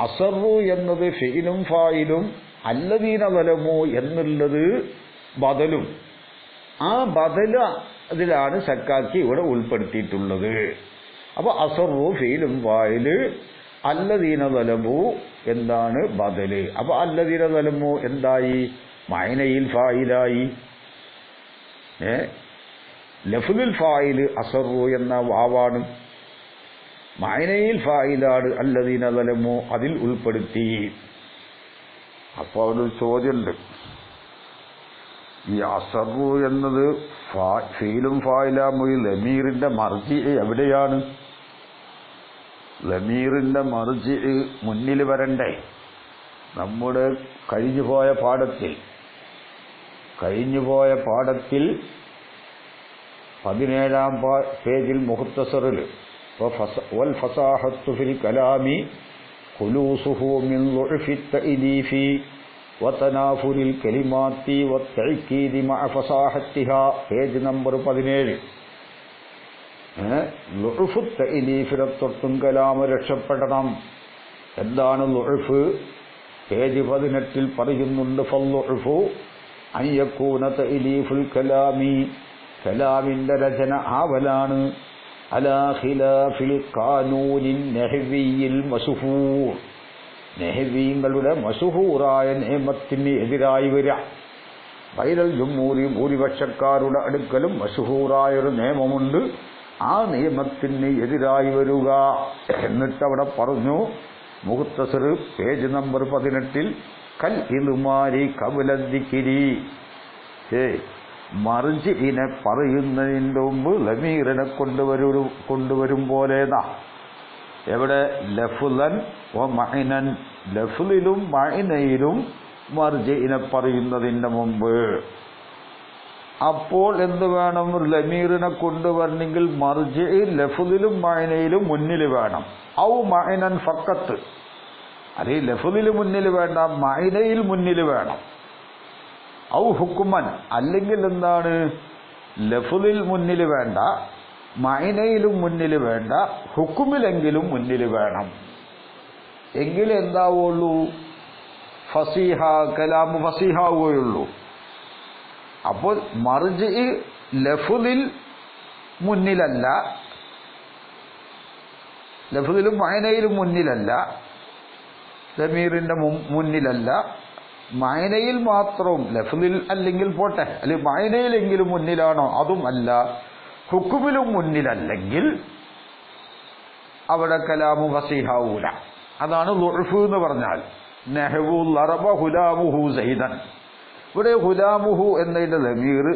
അസ്റു എന്നത് ഫിഇലും ഫായിലും അല്ലദീന വലമു എന്നുള്ളത് ബദലും. ആ ബദല അതിലാണ് സക്കാക്കി ഇവിടെ ഉൾപ്പെടുത്തിയിട്ടുള്ളത്. അപ്പൊ അസ്റു ഫീലും ഫായില് അല്ലദീന വലമു എന്താണ് ബദല്. അപ്പൊ അല്ലദീന വലമു എന്തായി? മഅനയിൽ ഫായിലായി. ലഫ്ലുൽ ഫായില് അസ്റു എന്ന വാവാണ്, മഅനയിൽ ഫായിലാണ് അല്ലദീന വലമു, അതിൽ ഉൾപ്പെടുത്തി. അപ്പൊ അവിടെ ഒരു ചോദ്യമുണ്ട്. ഈ അസ്റു എന്നത് ഫീലും ഫായിലാമുയി ലമീറിന്റെ മർജിഅ് എവിടെയാണ്? ലമീറിന്റെ മർജിഅ് മുന്നിൽ വരണ്ടേ? നമ്മുടെ കഴിഞ്ഞുപോയ പാഠത്തിൽ 17-ാം പേജിൽ മുഖ്തസറിൽ വൽ ഫസാഹത്തു ഫിൽ കലാമി ഖുലൂസുഹു മിൻ ളുഅഫി തഅലീഫി വതനാഫുരിൽ കലിമാത്തി വത്തഅക്കീദി മഅ ഫസാഹത്തിഹാ, പേജ് നമ്പർ 17. ളുഅഫു തഅലീഫിനെ തൊട്ടും കലാമ് രക്ഷപ്പെടണം. എന്താണ് ളുഅഫ്? പേജ് 18 പറയുന്നുണ്ട്. ഫൽളുഅഫു അൻ യകൂന തഅലീഫുൽ കലാമി, കലാമിന്റെ രചന ആവലാണ് അലാ ഖിലാഫിൽ ഖാനൂനിൻ നഹ്വിയിൽ മശ്ഹൂർ, നെഹ്വീങ്ങളുടെ മശ്ഹൂറായ നിയമത്തിന് എതിരായി വരിക. ബൈനൽ ജുംഹൂരി ഭൂരിപക്ഷക്കാരുടെ അടുക്കലും മശഹൂറായൊരു നിയമമുണ്ട്. ആ നിയമത്തിന് എതിരായി വരിക. എന്നിട്ടവിടെ പറഞ്ഞു മുഖ്തസർ പേജ് നമ്പർ 18 കൽ ഇൽമാരി കബലദ്ദിക്രി. മർജിഇനെ പറയുന്നതിന്റെ മുമ്പ് ലമീറിനെ കൊണ്ടുവരും പോലെന്നാ. എവിടെ? ലഫ്ളൻ വ മഅനൻ. ലഫ്ളിലും മഅനയിലും മർജിഇനെ പറയുന്നതിന്റെ മുമ്പ്. അപ്പോൾ എന്ത് വേണം? ലമീറിനെ കൊണ്ടുവരണമെങ്കിൽ മർജിഇ ലഫ്ളിലും മഅനയിലും മുന്നിൽ വേണം. ഔ മഅനൻ ഫഖത്ത്. അതേ ലഫ്ളിൽ മുന്നിൽ വേണ്ട, മഅനയിൽ മുന്നിൽ വേണം. ഔ ഹുക്കുമൻ. അല്ലെങ്കിൽ എന്താണ്? ലഫ്ളിൽ മുന്നിൽ വേണ്ട, മഅനയിലും മുന്നിൽ വേണ്ട, ഹുക്കുമിലെങ്കിലും മുന്നിൽ വേണം. എങ്കിലേ എന്താവുള്ളൂ? ഫസീഹ കലാമു ഫസീഹാവുകയുള്ളൂ. അപ്പോൾ മർജിഇ ലഫ്ളിൽ മുന്നിലല്ല, ലഫ്ളിലും മഅനയിലും മുന്നിലല്ല, ദമീറിന്റെ മുന്നിലല്ല, മഅനയിൽ മാത്രവും. ലഫ്ളിൽ അല്ലെങ്കിൽ പോട്ടെ, അല്ലെങ്കിൽ മഅനയിലെങ്കിലും മുന്നിലാണോ? അതും അല്ല. ഹുക്കുമിലും മുന്നിലല്ലെങ്കിൽ അവിടെ കലാമു ഫസീഹാവൂല. അതാണ് ളുഅഫ് എന്ന് പറഞ്ഞാൽ. നഹ്വു ലറബ ഹുലാമുഹു സൈദൻ. ഇവിടെ ഹുലാമുഹു എന്നതിന്റെ ദമീർ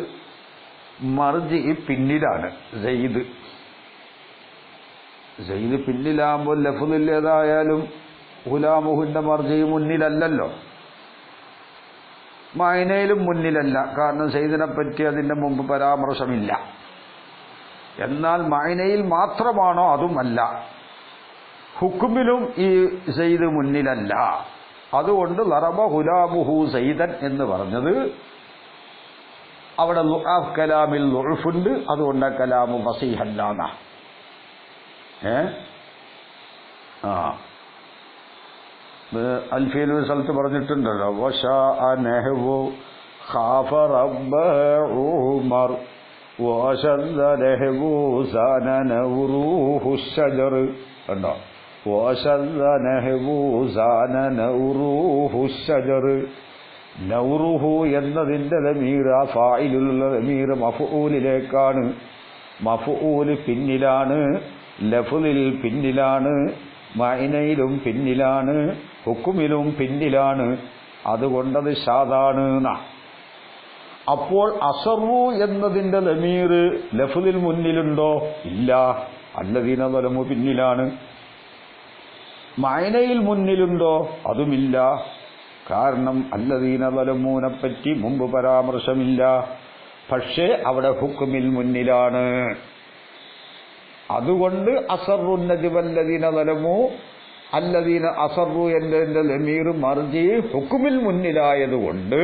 മർജിഇ പിന്നിലാണ്. സെയ്ദ് പിന്നിലാകുമ്പോൾ ലഫ്ളിൽ ഏതായാലും ഹുലാമുഹുന്റെ മർജിഇ മുന്നിലല്ലല്ലോ, മഅനയിലും മുന്നിലല്ല. കാരണം സെയ്ദിനെ പറ്റി അതിന്റെ മുമ്പ് പരാമർശമില്ല. എന്നാൽ മഅനയിൽ മാത്രമാണോ? അതും അല്ല. ഹുക്കുമിലും ഈ സെയ്ദ് മുന്നിലല്ല. അതുകൊണ്ട് ലറബ ഹുലാമുഹു സൈദൻ എന്ന് പറഞ്ഞത് അവിടെ കലാമിൽ ളുഅഫുണ്ട്. അതുകൊണ്ട് കലാമു ഫസീഹല്ലാന്ന. അൽഫിയിൽ ഒരു സ്ഥലത്ത് പറഞ്ഞിട്ടുണ്ടല്ലോ, വശാഅ നഹ്വു ഖാഫ റബ്ബ ഉമർ വശദ്ദ നഹ്വു സാന നൗറൂഹു ശജർ. കണ്ടോ? വശദ്ദ നഹ്വു സാന നൗറൂഹു ശജർ. നൗറുഹു എന്നതിന്റെ ദമീർ ആ ഫായിലുള്ള ദമീർ മഫ്ഊലിലേക്കാണ്. മഫ്ഊൽ പിന്നിലാണ്, ലഫ്ളിൽ പിന്നിലാണ്, മഅനയിലും പിന്നിലാണ്, ഹുക്കുമിലും പിന്നിലാണ്. അതുകൊണ്ടത് ഷാദാണ്. അപ്പോൾ അസറു എന്നതിന്റെ ദമീർ ലഫ്ളിൽ മുന്നിലുണ്ടോ? ഇല്ല. അല്ലദീന ളലമു പിന്നിലാണ്. മഅനയിൽ മുന്നിലുണ്ടോ? അതുമില്ല. കാരണം അല്ലദീന ളലമൂനെ പറ്റി മുമ്പ് പരാമർശമില്ല. പക്ഷേ അവിടെ ഹുക്കുമിൽ മുന്നിലാണ്. അതുകൊണ്ട് അസറു നജ്വല്ലദീന ളലമു, അല്ലദീന അസറു എന്നതിന്റെ ദമീർ മർജിഇ ഹുക്കുമിൽ മുന്നിലായതുകൊണ്ട്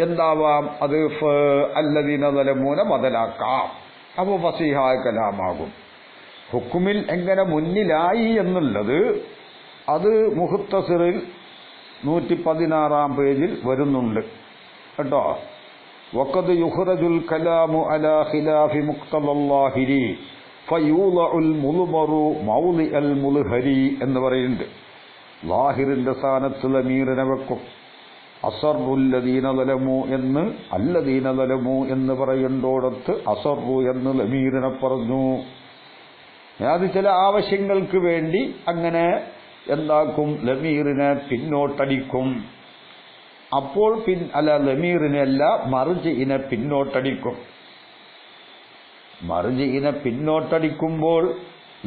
എന്താവാം? അത് അല്ലദീന ളലമൂനെ ബദലാക്കാം. അപ്പോൾ ഫസീഹായ കലാമാകും. ഹുക്കുമിൽ എങ്ങനെ മുന്നിലായി എന്നുള്ളത് അത് മുഖ്തസറിൽ 116 പേജിൽ വരുന്നുണ്ട് കേട്ടോ. വഖദ് യുഖ്റജുൽ കലാമു അലാ ഖിലാഫി മുഖ്തദൽ ലാഹിരി ഫയൂളഉൽ മുൽമറു മൗളിഅൽ മുൽഹരി എന്ന് പറയുന്നുണ്ട്. ലാഹിറിന്റെ സ്ഥാനത്ത് ലമീറിനെ വെക്കും. അസറുല്ലദീന ളലമു എന്ന് അല്ലദീന ളലമു എന്ന് പറയേണ്ടോടത്ത് അസറു എന്ന് ലമീറിനെ പറഞ്ഞു. അത് ചില ആവശ്യങ്ങൾക്ക് വേണ്ടി അങ്ങനെ എന്താക്കും? ലമീറിനെ പിന്നോട്ടടിക്കും. അപ്പോൾ ലമീറിനെ അല്ല, മർജിഇനെ പിന്നോട്ടടിക്കും. മർജിഇനെ പിന്നോട്ടടിക്കുമ്പോൾ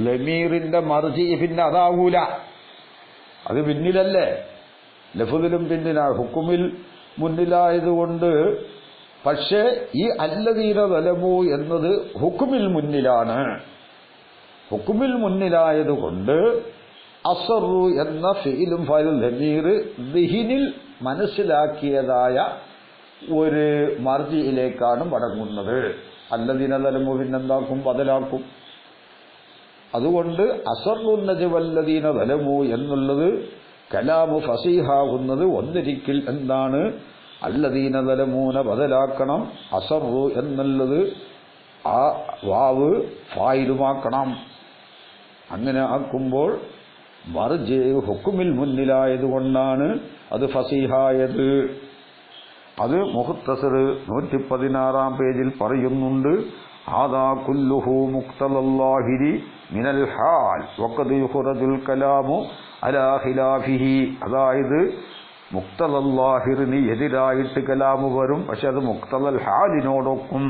ലമീറിന്റെ മർജിഇ പിന്നെ അതാകൂല, അത് പിന്നിലല്ലേ. ലഫ്ളിലും പിന്നിലാണ്, ഹുക്കുമിൽ മുന്നിലായതുകൊണ്ട്. പക്ഷേ ഈ അല്ലദീന ളലമു എന്നത് ഹുക്കുമിൽ മുന്നിലാണ്. ഹുക്കുമിൽ മുന്നിലായതുകൊണ്ട് അസറു എന്ന ഫീലും ഫായിലും ലമീർ ദിഹിനിൽ മനസ്സിലാക്കിയതായ ഒരു മർജിയിലേക്കാണ് മടങ്ങുന്നത്. അല്ലദീന ളലമു പിന്നെന്താക്കും? ബദലാക്കും. അതുകൊണ്ട് അസറു നജ്വല്ലദീന ളലമു എന്നുള്ളത് കലാമു ഫസീഹാകുന്നത് ഒന്നിരിക്കൽ എന്താണ്? അല്ലദീന ളലമൂനെ ബദലാക്കണം. അസറു എന്നുള്ളത് ആ വാവ് ഫായിലുമാക്കണം. അങ്ങനെ ആക്കുമ്പോൾ മർജിഇ ഹുക്കുമിൽ മുന്നിലായതുകൊണ്ടാണ് അത് ഫസീഹായത്. അത് മുഖ്തസർ 116 പേജിൽ പറയുന്നുണ്ട്. ഹാദാ കുല്ലുഹു മുഖ്തലല്ലാഹിരി മിനൽ ഹാൽ വഖദ് യുഖ്റജുൽ കലാമു അലാ ഖിലാഫിഹി. അതായത് മുഖ്തലല്ലാഹിറിന് എതിരായിട്ട് കലാമു വരും, പക്ഷെ അത് മുഖ്തലൽ ഹാലിനോടൊക്കും.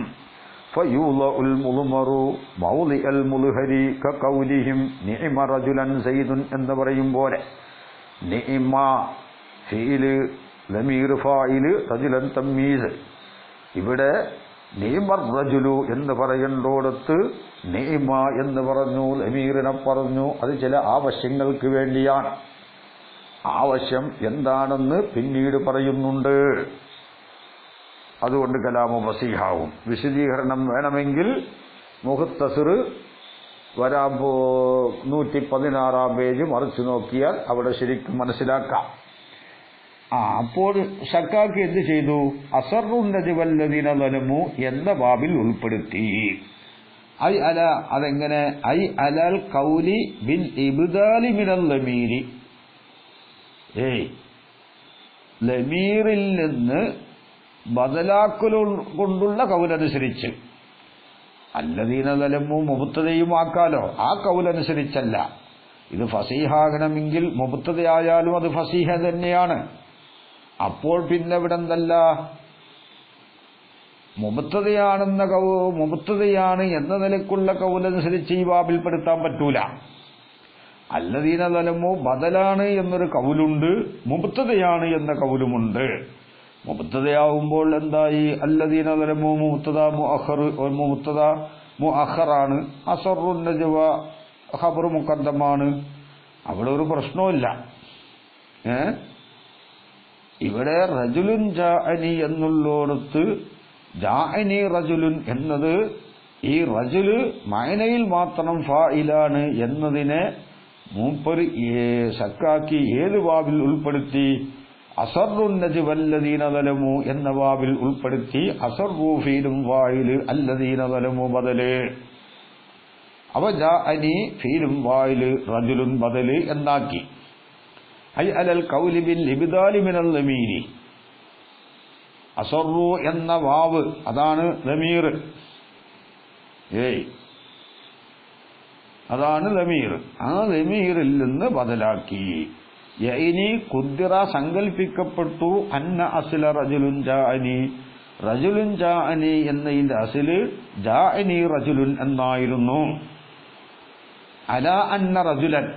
ഫയൂലഉൽ മുൾമറു മൗളിഅൽ മുൽഹരി കഖൗലിഹിം നിഅമ റജുലൻ സൈദുൻ എന്ന് പറയും പോലെ നിഅമ ഫീല് ലമീർ ഫായില് റജുലൻ തമ്മീസ്. ഇവിടെ നിഅമർ റജുലു എന്ന് പറയേണ്ടോടത്ത് നിഅമ എന്ന് പറഞ്ഞു, ലമീറിനെ പറഞ്ഞു. അത് ചില ആവശ്യങ്ങൾക്ക് വേണ്ടിയാണ്. ആവശ്യം എന്താണെന്ന് പിന്നീട് പറയുന്നുണ്ട്. അതുകൊണ്ട് കലാമു ഫസീഹാവും. വിശദീകരണം വേണമെങ്കിൽ മുഖ്തസർ വരാൻ 116 പേജ് മറിച്ചു നോക്കിയാൽ അവിടെ ശരിക്കും മനസ്സിലാക്കാം. അപ്പോൾ ശക്കാക്ക് എന്ത് ചെയ്തു? അസറുന്നജുവല്ലദീന ളലമു എന്ന ബാബിൽ ഉൾപ്പെടുത്തി. ഐ അല, അതെങ്ങനെ? ഐ അലൽ ഖൗലി ബിൽ ഇബ്ദാലി മിനൽ ലമീരി, ലമീറിൽ നിന്ന് ബദലാക്കൽ കൊണ്ടുള്ള കൗലനുസരിച്ച്. അല്ലദീന ളലമു മുബ്തദയും ആക്കാലോ, ആ കൗലനുസരിച്ചല്ല. ഇത് ഫസീഹാകണമെങ്കിൽ മുബ്തദയായാലും അത് ഫസീഹ തന്നെയാണ്. അപ്പോൾ പിന്നെ ഇവിടെ എന്തല്ല, മുബ്തദയാണ് എന്ന നിലക്കുള്ള കൗലനുസരിച്ച് ഈ ബാബിൽപ്പെടുത്താൻ പറ്റൂല. അല്ലദീന ളലമു ബദലാണ് എന്നൊരു കൗലുണ്ട്, മുബ്തദയാണ് എന്ന കൗലുമുണ്ട്. മുബ്തദയാവുമ്പോൾ എന്തായി? അല്ലദീന ളലമു മുബ്തദ മുഅഖറാണ്, അസറുൻ നജ്വ ഖബർ മുഖദ്ദമാണ്. അവിടെ ഒരു പ്രശ്നവുമില്ല. ഇവിടെ റജുലുൻ ജാഅനി എന്നുള്ളോടത്ത് ജാഅനി റജുലുൻ എന്നത് ഈ റജുല് മഅനയിൽ മാത്രം ഫായിലാണ് എന്നതിനെ മൂപ്പര് ശക്കാക്കി ഏത് ബാബിൽ ഉൾപ്പെടുത്തി? അസറുൻ നജ്വല്ലദീന ളലമു എന്ന ബാബിൽ ഉൾപ്പെടുത്തി. അസറു ഫീലും ഫായില്, അല്ലദീന ളലമു ബദല്. അവ ജാഅനി ഫീലും ഫായില്, റജുലുൻ ബദല് എന്നാക്കി. ഐ അലൽ ഖൗലി ബിൽ ഇബ്ദാലി മിനൽ ലമീരി. അസറു എന്ന വാവ് അതാണ് ലമീർ, അതാണ് ലമീർ. ആ ലമീറിൽ നിന്ന് ബദലാക്കി. യഇനി ഖുദ്റ സങ്കൽപ്പിക്കപ്പെട്ടു അന്ന അസ്ല റജുലുൻ ജാഅനി, റജുലുൻ ജാഅനി എന്നതിന്റെ അസ്ല് ജാഅനി റജുലുൻ എന്നായിരുന്നു. അലാ അന്ന റജുലൻ,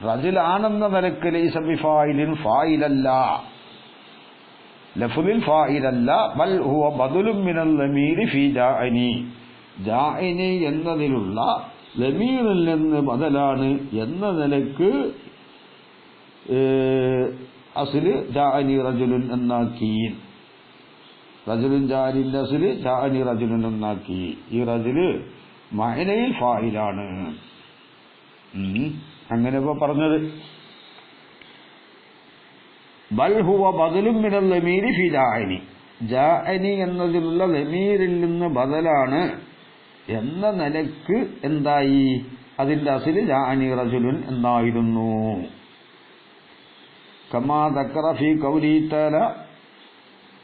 റജുലാണെന്ന നിലക്ക് ലൈസ ബിഫായിലിൻ, ഫായിലല്ല, ലഫ്ളിൽ ഫായിലല്ല. ബൽ ഹുവ ബദലുൻ മിനൽ ലമീരി ഫീ ജാഅനി, ജാഅനി എന്നതിലുള്ള ലമീറിൽ നിന്ന് ബദലാണ് എന്ന നിലക്ക് അസ്ല് ജാഅനി റജുലുൻ എന്നാക്കി. റജുലുൻ ജാഅനിന്റെ അസ്ല് ജാഅനി റജുലുൻ എന്നാക്കി. ഈ റജുല് മഅനയിൽ ഫായിലാണ്. അങ്ങനെ ഇപ്പൊ പറഞ്ഞത് ബൽ ഹുവ ബദലുൻ മിനൽ ലമീരി ഫീ ജാഅനി, ജാഅനി എന്നതിലുള്ള ലമീറിൽ നിന്ന് ബദലാണ് എന്ന നിലക്ക് എന്തായി? അതിന്റെ അസ്ല് ജാഅനി റജുലുൻ എന്നായിരുന്നു. കമാ ദക്കറ ഫീ ഖൗലി തആല,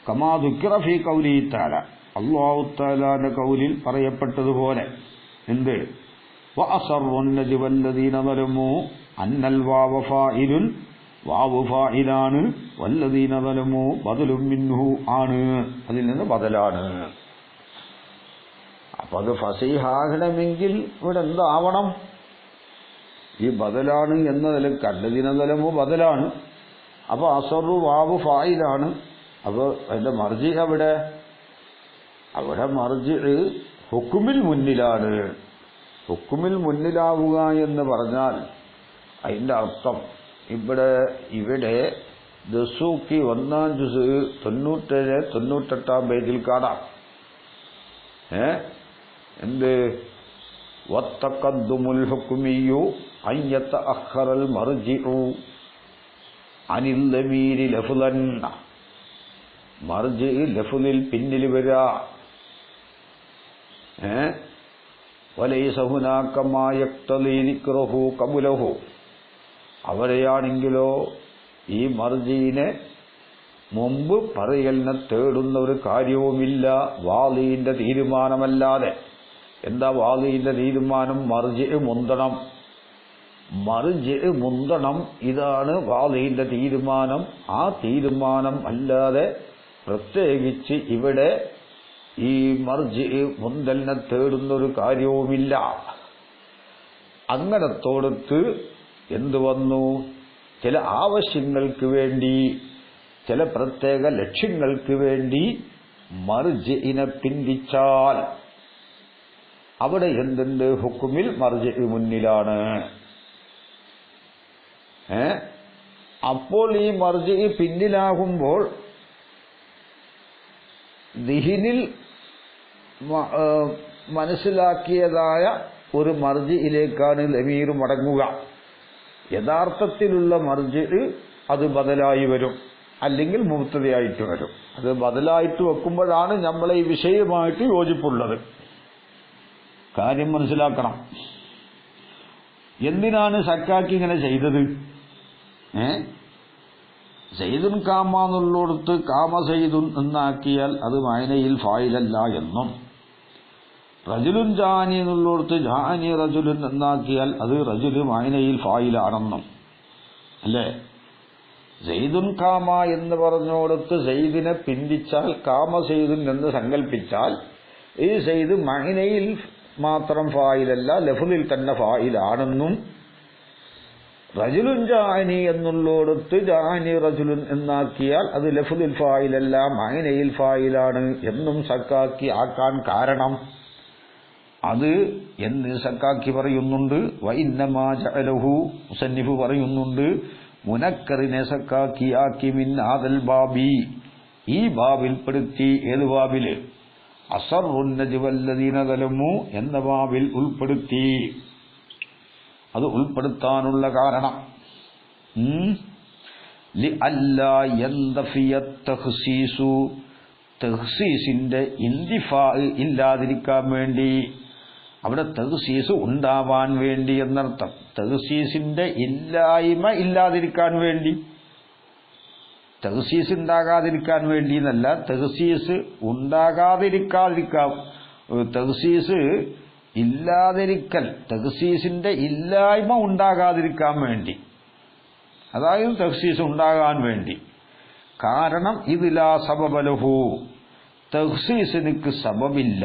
കമാ ദുക്കിറ ഫീ ഖൗലി തആല, അല്ലാഹു തആലാന്റെ ഖൗലിൽ പറയപ്പെട്ടതുപോലെ. എന്ത്? വഅസറുൻ നജ്വല്ലദീന ളലമു അന്നൽ വാവ ഫായിലുൻ, വാവ് ഫായിലാണ്, വല്ലദീന ളലമു ബദലുൻ മിൻഹു ആണ്, അതിൽ നിന്ന് ബദലാണ്. അപ്പൊ അത് ഫസീഹാകണമെങ്കിൽ ഇവിടെ എന്താവണം? ഈ ബദലാണ് എന്ന നിലക്ക് അല്ലദീന ളലമു ബദലാണ്. അപ്പൊ അസറു വാവ് ഫായിലാണ്. അപ്പൊ അതിന്റെ മർജി അവിടെ മർജി ഹുക്കുമിൽ മുന്നിലാണ്. ഹുക്കുമിൽ മുന്നിലാവുക എന്ന് പറഞ്ഞാൽ അതിന്റെ അർത്ഥം ഇവിടെ ദസൂക്കി 1-ാം ജുസ് 97-98 പേജിൽ കാണാം. എന്ത്? വത്തഖദ്ദുമുൽ ഹുക്മിയ്യു അൻ യതഅഖറൽ മർജിഉ അനിൽ ലമീരി ലഫ്ളൻ, മർജി ലഫ്ളിൽ പിന്നിൽ വരാ. വലൈസ ഹുനാക മാ യഖ്തലി ദിക്റുഹു ഖബ്ലഹു, അവരെയാണെങ്കിലോ ഈ മർജിനെ മുമ്പ് പറയലിനെ തേടുന്ന ഒരു കാര്യവുമില്ല വാളിന്റെ തീരുമാനമല്ലാതെ. എന്താ വാളിന്റെ തീരുമാനം? മർജിഅ് മുന്തണം, മർജിഅ് മുന്തണം. ഇതാണ് വാളിന്റെ തീരുമാനം. ആ തീരുമാനം അല്ലാതെ പ്രത്യേകിച്ച് ഇവിടെ ഈ മർജിഅ് മുന്തലിനെ തേടുന്ന ഒരു കാര്യവുമില്ല. അങ്ങനത്തോടത്ത് എന്തു വന്നു? ചില ആവശ്യങ്ങൾക്ക് വേണ്ടി, ചില പ്രത്യേക ലക്ഷ്യങ്ങൾക്ക് വേണ്ടി മർജിഇനെ പിന്തിച്ചാൽ അവിടെ എന്തുണ്ട്? ഹുക്കുമിൽ മർജിഅ് മുന്നിലാണ്. അപ്പോൾ ഈ മർജിഅ് പിന്നിലാകുമ്പോൾ ദിഹിനിൽ മനസ്സിലാക്കിയതായ ഒരു മർജിഇലേക്കാണ് ലമീർ മടങ്ങുക. യഥാർത്ഥത്തിലുള്ള മർജിഅ് അത് ബദലായി വരും, അല്ലെങ്കിൽ മുബ്തദയായിട്ട് വരും. അത് ബദലായിട്ട് വെക്കുമ്പോഴാണ് നമ്മളെ ഈ വിഷയമായിട്ട് യോജിപ്പുള്ളത്. കാര്യം മനസ്സിലാക്കണം. എന്തിനാണ് സക്കാക്കി ഇങ്ങനെ ചെയ്തത്? സയ്യിദുൻ കാമ എന്നുള്ളിടത്ത് കാമ സയ്യിദുൻ എന്നാക്കിയാൽ അത് മഅനയിൽ ഫായിലല്ല എന്നും, റജുലുൻ ജാനി എന്നുള്ളിടത്ത് ജാനി റജുലുൻ എന്നാക്കിയാൽ അത് റജുല് മഅനയിൽ ഫായിലാണെന്നും അല്ലേ? സയ്യിദുൻ കാമ എന്ന് പറഞ്ഞോടത്ത് സയ്യിദിനെ പിന്തിച്ചാൽ കാമ സയ്യിദുൻ എന്ന് സങ്കല്പിച്ചാൽ ഈ സയ്യിദ് മഅനയിൽ മാത്രം ഫായിലല്ല, ലഫ്ളിൽ തന്നെ ഫായിലാണെന്നും, റജുലുൻ ജാനി എന്നുള്ളോടത്ത് ജാനി റജുലുൻ എന്നാക്കിയാൽ അത് ലഫ്ളിൽ ഫായിലല്ല, മഅനയിൽ ഫായിലാണ് എന്നും സക്കാക്കി ആക്കാൻ കാരണം അത് എന്ന് സക്കാക്കി പറയുന്നുണ്ട്. വഇന്നമാ ജഅലഹു മുസന്നിഫ് പറയുന്നുണ്ട്, മുനക്കറിനെ സക്കാക്കി ആക്കി മിൻ ആദൽ ബാബി, ഈ ബാബിൽ പെടുത്തി. ഏത് ബാബില്? അസറുൻ നജ്വല്ലദീന ദലമു എന്ന ബാബിൽ ഉൾപ്പെടുത്തി. അത് ഉൾപ്പെടുത്താനുള്ള കാരണം ലിഅല്ലാ യൻദഫിയ തഖ്സീസു, തഖ്സീസിന്റെ ഇന്തിഫാ ഇല്ലാതിരിക്കാൻ വേണ്ടി. അവിടെ തഖ്സീസ് ഉണ്ടാവാൻ വേണ്ടി എന്നർത്ഥം. തഖ്സീസിന്റെ ഇല്ലായ്മ ഇല്ലാതിരിക്കാൻ വേണ്ടി, തഖ്സീസ് ഉണ്ടാകാതിരിക്കാൻ വേണ്ടി എന്നല്ല, തഖ്സീസ് ഉണ്ടാകാതിരിക്കാതിരിക്കാം, തഖ്സീസ് ഇല്ലാതിരിക്കൽ, തഖ്സീസിന്റെ ഇല്ലായ്മ ഉണ്ടാകാതിരിക്കാൻ വേണ്ടി, അതായത് തഖ്സീസ് ഉണ്ടാകാൻ വേണ്ടി. കാരണം ഇതിലാ സബബലഹു, തഖ്സീസിനിക്ക് സബബില്ല,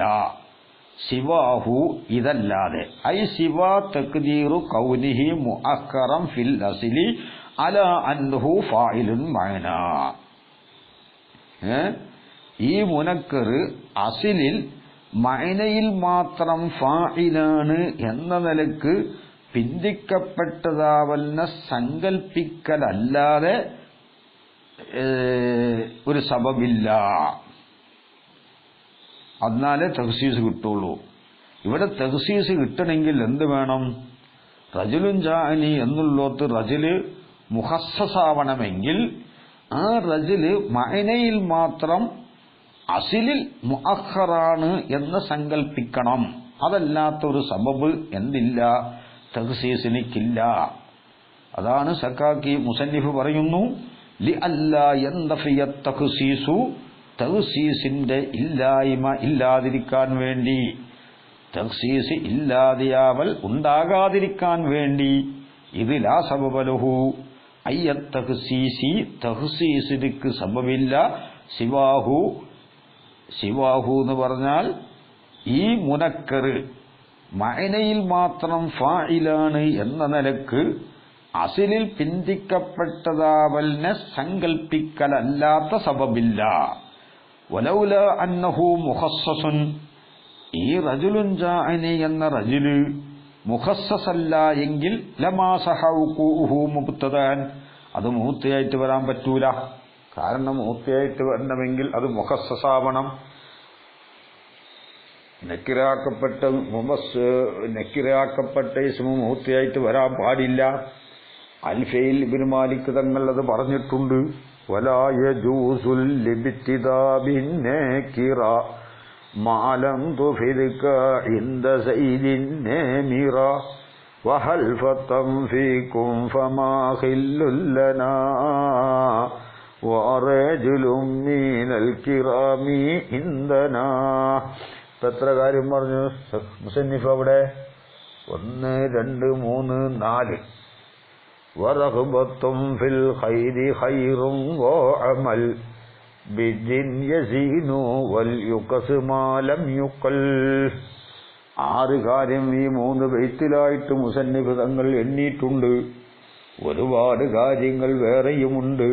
സിവാഹു ഇതല്ലാതെ. ഐ സിവാ തഖ്ദീറു കൗനിഹി മുഅഖറം ഫിൽ അസ്ലി അലാ അന്നഹു ഫായിലുൻ മഅനാ. ഈ മുനക്കർ അസിലിൽ മഅനയിൽ മാത്രം ഫായിലാണ് എന്ന നിലക്ക് പിന്തിക്കപ്പെട്ടതാവന്ന സങ്കൽപ്പിക്കലല്ലാതെ ഒരു സബബില്ല. എന്നാലേ തഖ്സീസ് കിട്ടുള്ളൂ. ഇവിടെ തഖ്സീസ് കിട്ടണമെങ്കിൽ എന്ത് വേണം? റജുലുൻ ജാഅനി എന്നുള്ളോത്ത് റജുല് മുഖസ്സസാവണമെങ്കിൽ ആ റജുല് മഅനയിൽ മാത്രം അസിലിൽ മുഅഖറാണ് എന്ന് സങ്കൽപ്പിക്കണം. അതല്ലാത്തൊരു സബബ് എന്തില്ല? തഖ്സീസിനിക്കില്ല. അതാണ് സക്കാക്കി മുസന്നിഫ് പറയുന്നു, ലിഅല്ലാ യൻദഫിയ തഖ്സീസു, തഖ്സീസിന്റെ ഇല്ലായ്മ ഇല്ലാതിരിക്കാൻ വേണ്ടി, തഖ്സീസ് ഇല്ലാതെയാവൽ ഉണ്ടാകാതിരിക്കാൻ വേണ്ടി. ഇത് ലാ സബബലഹു അയ്യ തഖ്സീസി, തഖ്സീസിനിക്ക് സബബില്ല. സിവാഹു, സിവാഹു എന്ന് പറഞ്ഞാൽ ഈ മുനക്കർ മഅനയിൽ മാത്രം ഫായിലാണ് എന്ന നിലക്ക് അസിലിൽ പിന്തിക്കപ്പെട്ടതാവലിനെ സങ്കൽപ്പിക്കലല്ലാത്ത സബബില്ല. വലൗല അന്നഹു മുഖസ്സസുൻ, ഈ റജുലുൻ ജാഅനി എന്ന റജുല് മുഖസ്സസല്ല എങ്കിൽ ലമാ സഹഉഹു മുബ്തദാൻ, അത് മൂത്തയായിട്ട് വരാൻ പറ്റൂല. കാരണം മൂത്തയായിട്ട് വരണമെങ്കിൽ അത് മുഖസ്സസാവണം. നെക്കിറാക്കപ്പെട്ട ഇസ്മു മൂത്തയായിട്ട് വരാൻ പാടില്ല. അൽഫയിൽ ഇബ്നു മാലിക് തങ്ങൾ അത് പറഞ്ഞിട്ടുണ്ട്. വലാ യജൂസുൽ ലിബ്തിദാബിൻ നകിറ മാലം തുഫിദക ഇൻദ സൈദിൻ നമിറ വഹൽ ഫതം ഫീകും ഫമാ ഖില്ലുൽ ലനാ വറജുലും മിനൽ കിറാമി ഇൻദനാ. എത്ര കാര്യം പറഞ്ഞു മുസന്നിഫ് അവിടെ? 1 2 3 4. വറഗ്ബത്തും ഫിൽ ഖൈരി ഖൈറും വഅമൽ ബിജിൻ യസീനു വൽ യുഖസ് മാ ലം യുഖൽ. 6 കാര്യം ഈ 3 ബൈത്തിലായിട്ട് മുസന്നിഫ് തങ്ങൾ എണ്ണിയിട്ടുണ്ട്. ഒരുപാട് കാര്യങ്ങൾ വേറെയുമുണ്ട്.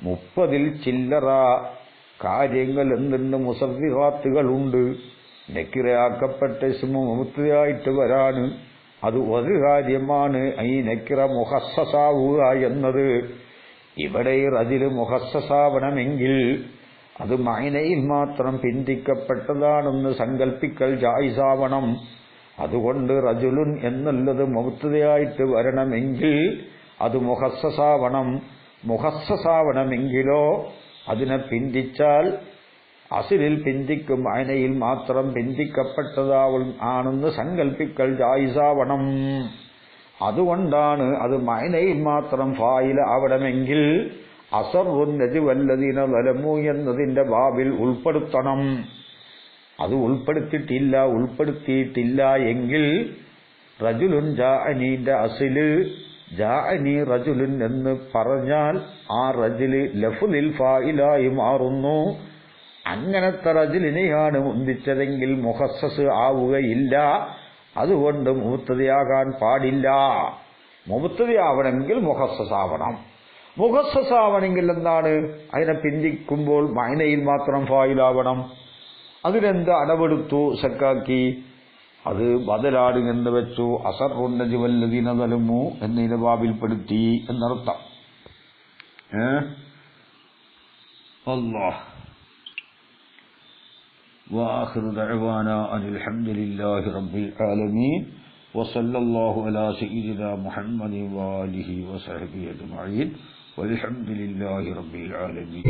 30 ചില്ലറ കാര്യങ്ങൾ എന്തുണ്ട്? മുസവ്വിഹാത്തുകളുണ്ട്. നക്കിറയാക്കപ്പെട്ട ഇസ്മു മുബ്തദയായിട്ട് വരാന് അത് ഒരു കാര്യമാണ്. ഈ നക്കിറ മുഖസ്സസാവുക എന്നത്. ഇവിടെ റജുല് മുഖസ്സസാവണമെങ്കിൽ അത് മഅനയിൽ മാത്രം പിന്തിക്കപ്പെട്ടതാണെന്ന് സങ്കല്പിക്കൽ ജായിസാവണം. അതുകൊണ്ട് റജുലുൻ എന്നുള്ളത് മുബ്തദയായിട്ട് വരണമെങ്കിൽ അത് മുഖസ്സസാവണം. മുഖസ്സസാവണമെങ്കിലോ അതിനെ പിന്തിച്ചാൽ അസിലിൽ പിന്തിക്കും മഅനയിൽ മാത്രം ആണെന്ന് സങ്കല്പിക്കൽ ജായിസാവണം. അതുകൊണ്ടാണ് അത് മഅനയിൽ മാത്രം ഫായില ആവണമെങ്കിൽ അസറുൻ നജ്വല്ലദീന ളലമു എന്നതിന്റെ ബാബിൽ ഉൾപ്പെടുത്തണം. അത് ഉൾപ്പെടുത്തിയിട്ടില്ല എങ്കിൽ റജുലുൻ ജാഅനീന്റെ അസില് ജാഅനി റജുലുൻ എന്ന് പറഞ്ഞാൽ ആ റജുല് ലഫ്ളിൽ ഫായിലായി മാറുന്നു. അങ്ങനത്തെ റജുലിനെയാണ് മുന്തിച്ചതെങ്കിൽ മുഖസ്സസ് ആവുകയില്ല. അതുകൊണ്ട് മുബ്തദയാകാൻ പാടില്ല. മുബ്തദയാവണമെങ്കിൽ മുഖസ്സസാവണം. മുഖസ്സസാവണമെങ്കിൽ എന്താണ്? അതിനെ പിന്തിക്കുമ്പോൾ മഅനയിൽ മാത്രം ഫായിലാവണം. അതിനെന്ത് അടവെടുത്തു? സക്കാക്കി അത് ബദലാണ് എന്ന് വെച്ചു. അസറുൻ നജ്വല്ലദീന ളലമു എന്നതിനെ ബാബിൽപ്പെടുത്തി എന്നർത്ഥം. അല്ലാഹ്. وآخر دعوانا أن الحمد لله رب العالمين وصلى الله على سيدنا محمد وآله وصحبه أجمعين والحمد لله رب العالمين.